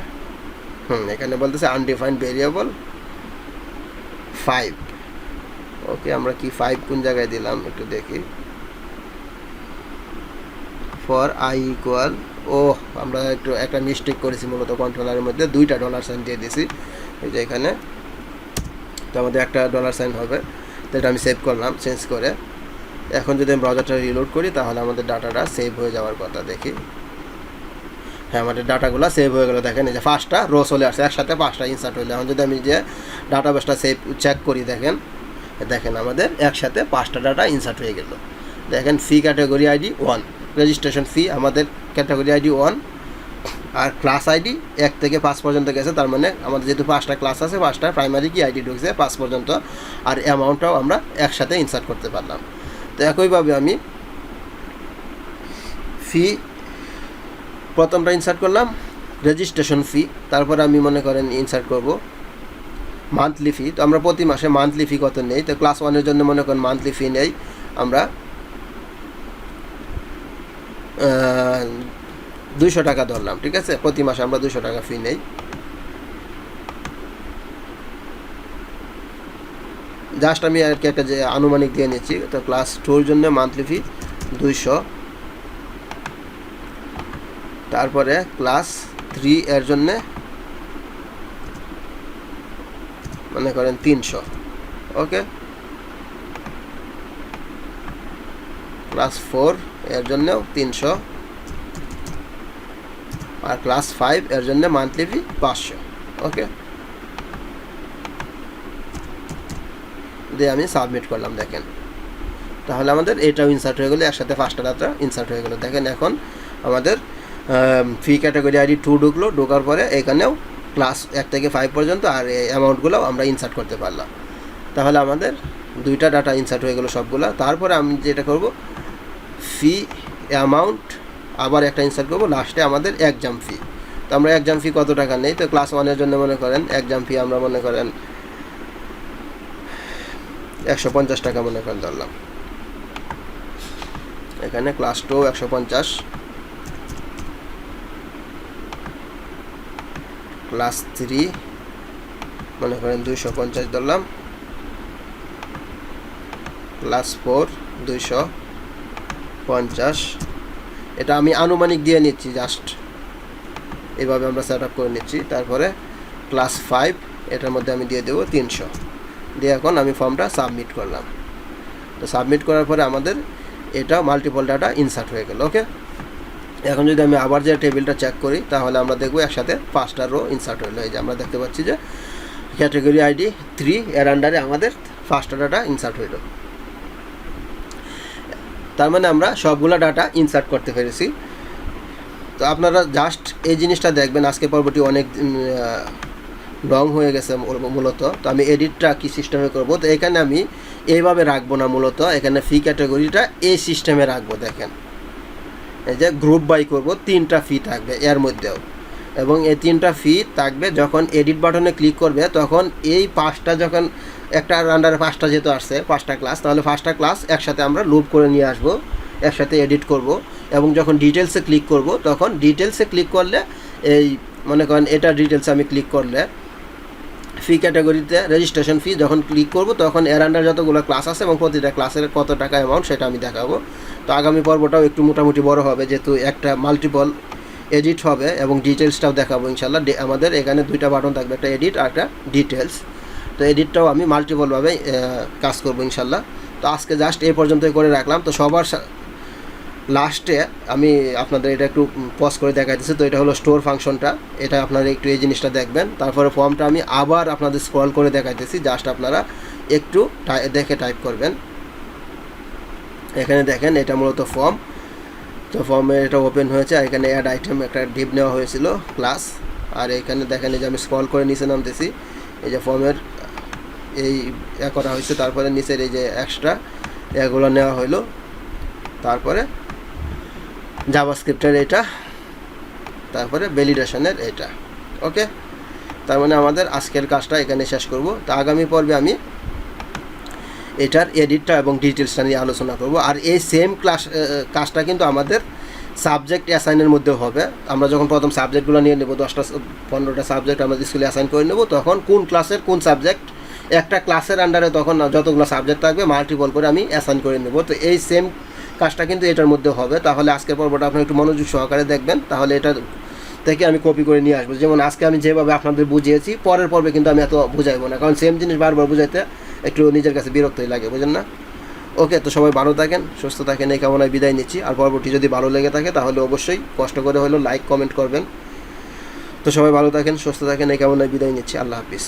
এখানে বলতেছে আনডিফাইন্ড ভেরিয়েবল 5। ওকে, আমরা কি 5 কোন জায়গায় দিলাম একটু দেখি। ফর আই ইকুয়াল, আমরা একটা মিস্টেক করেছি, মূলত কন্ট্রোলারের মধ্যে 2টা ডলার সাইন দিয়ে দিয়েছি এই যে এখানে। তো আমাদের একটা ডলার সাইন হবে, তো এটা আমি সেভ করলাম চেঞ্জ করে। এখন যদি আমি ব্রাউজারটা রিলোড করি তাহলে আমাদের ডাটাটা সেভ হয়ে যাওয়ার কথা। দেখি, হ্যাঁ আমাদের ডাটাগুলো সেভ হয়ে গেলো। দেখেন এই যে 5টা রো চলে আসছে, একসাথে 5টা ইনসার্ট হইলো। এখন যদি আমি যে ডাটাবেসটা সেভ চেক করি, দেখেন আমাদের একসাথে 5টা ডাটা ইনসার্ট হয়ে গেল। দেখেন fee category ID 1, registration fee আমাদের ক্যাটাগরি আইডি 1, আর ক্লাস আইডি 1 থেকে 5 পর্যন্ত গেছে। তার মানে আমাদের যেহেতু 5টা ক্লাস আছে, 5টা প্রাইমারি কি আইডি ঢুকছে 5 পর্যন্ত, আর অ্যামাউন্টটাও আমরা একসাথে ইনসার্ট করতে পারলাম। তো একইভাবে আমি ফি প্রথমটা ইনসার্ট করলাম, রেজিস্ট্রেশন ফি, তারপর আমি মনে করেন ইনসার্ট করব মান্থলি ফি। তো আমরা প্রতি মাসে মান্থলি ফি কত নেই, তো ক্লাস 1 জন্য মনে করেন মান্থলি ফি নেই আমরা 200 টাকা ধরলাম, ঠিক আছে, প্রতি মাসে আমরা 200 টাকা ফি নেই। জাস্ট আমি আর কি একটা যে আনুমানিক দিয়ে নিচ্ছি। তো ক্লাস 2 জন্য মান্থলি ফি 200। তারপরে ক্লাস 3 এর জন্য মনে করেন 300। ওকে, ক্লাস 4 এর জন্যও 300, আর ক্লাস 5 এর জন্য মান্থলি ফি 500। ওকে, দিয়ে আমি সাবমিট করলাম। দেখেন তাহলে আমাদের এটাও ইনসার্ট হয়ে গেলো, একসাথে 5টা ডাটা ইনসার্ট হয়ে গেলো। দেখেন এখন আমাদের ফি ক্যাটাগরি আইডি 2 ঢুকলো, ঢোকার পরে এখানেও ক্লাস 1 থেকে 5 পর্যন্ত আর এই অ্যামাউন্টগুলোও আমরা ইনসার্ট করতে পারলাম। তাহলে আমাদের 2টা ডাটা ইনসার্ট হয়ে গেলো সবগুলো। তারপরে আমি যেটা করব, ফি অ্যামাউন্ট আবার একটা ইনসার্ট করব, লাস্টে আমাদের এক্সাম ফি। তো আমরা এক্সাম ফি কত টাকা নেই, তো ক্লাস 1 জন্য মনে করেন এক্সাম ফি আমরা মনে করেন 150 টাকা মনে করেন ধরলাম। এখানে ক্লাস 2 150, ক্লাস 3 মনে করেন 250 ধরলাম, ক্লাস 4 250। এটা আমি আনুমানিক দিয়ে নিচ্ছি, জাস্ট এইভাবে আমরা সেট আপ করে নিচ্ছি। তারপরে ক্লাস 5 এটার মধ্যে আমি দিয়ে দেবো 300 দিয়ে এখন আমি ফর্মটা সাবমিট করলাম। তো সাবমিট করার পরে আমাদের এটা মাল্টিপল ডাটা ইনসার্ট হয়ে গেল। ওকে, এখন যদি আমি আবার যে টেবিলটা চেক করি তাহলে আমরা দেখব একসাথে 5টা রো ইনসার্ট হলো। এই যে আমরা দেখতে পাচ্ছি যে ক্যাটাগরি আইডি 3 এর আন্ডারে আমাদের 5টা ডাটা ইনসার্ট হইল। তার মানে আমরা সবগুলো ডাটা ইনসার্ট করতে পেরেছি। তো আপনারা জাস্ট এই জিনিসটা দেখবেন, আজকে পর্বটি অনেক লং হয়ে গেছে মূলত। তো আমি এডিটটা কী সিস্টেমে করব, তো এখানে আমি এইভাবে রাখবো না, মূলত এখানে ফি ক্যাটাগরিটা এই সিস্টেমে রাখবো। দেখেন এই যে গ্রুপ বাই করব, 3টা ফি থাকবে এর মধ্যেও, এবং এই 3টা ফি থাকবে। যখন এডিট বাটনে ক্লিক করবে তখন এই 5টা, যখন একটা আন্ডারে 5টা যেহেতু আসছে 5টা ক্লাস, তাহলে 5টা ক্লাস একসাথে আমরা লুপ করে নিয়ে আসবো, একসাথে এডিট করব। এবং যখন ডিটেলসে ক্লিক করব তখন ডিটেলসে ক্লিক করলে এই মনে করেন এটা ডিটেলসে আমি ক্লিক করলে ফি ক্যাটাগরিতে রেজিস্ট্রেশন ফি যখন ক্লিক করব তখন এর আন্ডার যতগুলো ক্লাস আছে এবং প্রতিটা ক্লাসের কত টাকা অ্যামাউন্ট সেটা আমি দেখাবো। তো আগামী পর্বটাও একটু মোটামুটি বড় হবে, যেহেতু একটা মাল্টিপল এডিট হবে এবং ডিটেলসটাও দেখাবো ইনশাল্লাহ। আমাদের এখানে দুইটা বাটন থাকবে, একটা এডিট আর একটা ডিটেলস। তো এডিটটাও আমি মাল্টিপলভাবে কাজ করবো ইনশাল্লাহ। তো আজকে জাস্ট এই পর্যন্তই করে রাখলাম। তো সবার লাস্টে আমি আপনাদের এটা একটু পজ করে দেখাইতেছি। তো এটা হলো স্টোর ফাংশনটা, এটা আপনারা একটু এই জিনিসটা দেখবেন। তারপরে ফর্মটা আমি আবার আপনাদের স্ক্রল করে দেখাইতেছি, জাস্ট আপনারা একটু দেখে টাইপ করবেন। এখানে দেখেন এটা মূলত ফর্ম। তো ফর্মে এটা ওপেন হয়েছে, আর এখানে অ্যাড আইটেম একটা ডিপ নেওয়া হয়েছিল ক্লাস। আর এখানে দেখেন এই যে আমি স্ক্রল করে নিচে নামতেছি, এই যে ফর্মের এই করা হয়েছে। তারপরে নিচের এই যে এক্সট্রা এগুলো নেওয়া হইলো। তারপরে জাভাস্ক্রিপ্টের এটা, তারপরে ভ্যালিডেশনের এটা। ওকে, তার মানে আমাদের আজকের কাজটা এখানে শেষ করব। তো আগামী পর্বে আমি এটার এডিটটা এবং ডিটেলসটা নিয়ে আলোচনা করব। আর এই সেম কাজটা কিন্তু আমাদের সাবজেক্ট অ্যাসাইনের মধ্যেও হবে। আমরা যখন প্রথম সাবজেক্টগুলো নিয়ে নেব, 10-15টা সাবজেক্ট আমাদের স্কুলে অ্যাসাইন করে নেব, তখন কোন ক্লাসের কোন সাবজেক্ট, একটা ক্লাসের আন্ডারে তখন যতগুলো সাবজেক্ট থাকবে মাল্টিপল করে আমি অ্যাসাইন করে নেব। তো এই সেম কাজটা কিন্তু এটার মধ্যে হবে। তাহলে আজকের পর্বটা আপনি একটু মনোযোগ সহকারে দেখবেন, তাহলে এটা থেকে আমি কপি করে নিয়ে আসবো। যেমন আজকে আমি যেভাবে আপনাদের বুঝিয়েছি, পরের পর্বে কিন্তু আমি এত বুঝাইবো না, কারণ সেম জিনিস বারবার বুঝাইতে একটু নিজের কাছে বিরক্তই লাগে, বুঝেন না? ওকে, তো সবাই ভালো থাকেন, সুস্থ থাকেন, এই কামনায় বিদায় নিচ্ছি। আর পর্বটি যদি ভালো লেগে থাকে তাহলে অবশ্যই কষ্ট করে হলেও লাইক কমেন্ট করবেন। তো সবাই ভালো থাকেন, সুস্থ থাকেন, এই কামনায় বিদায় নিচ্ছি। আল্লাহ হাফিজ।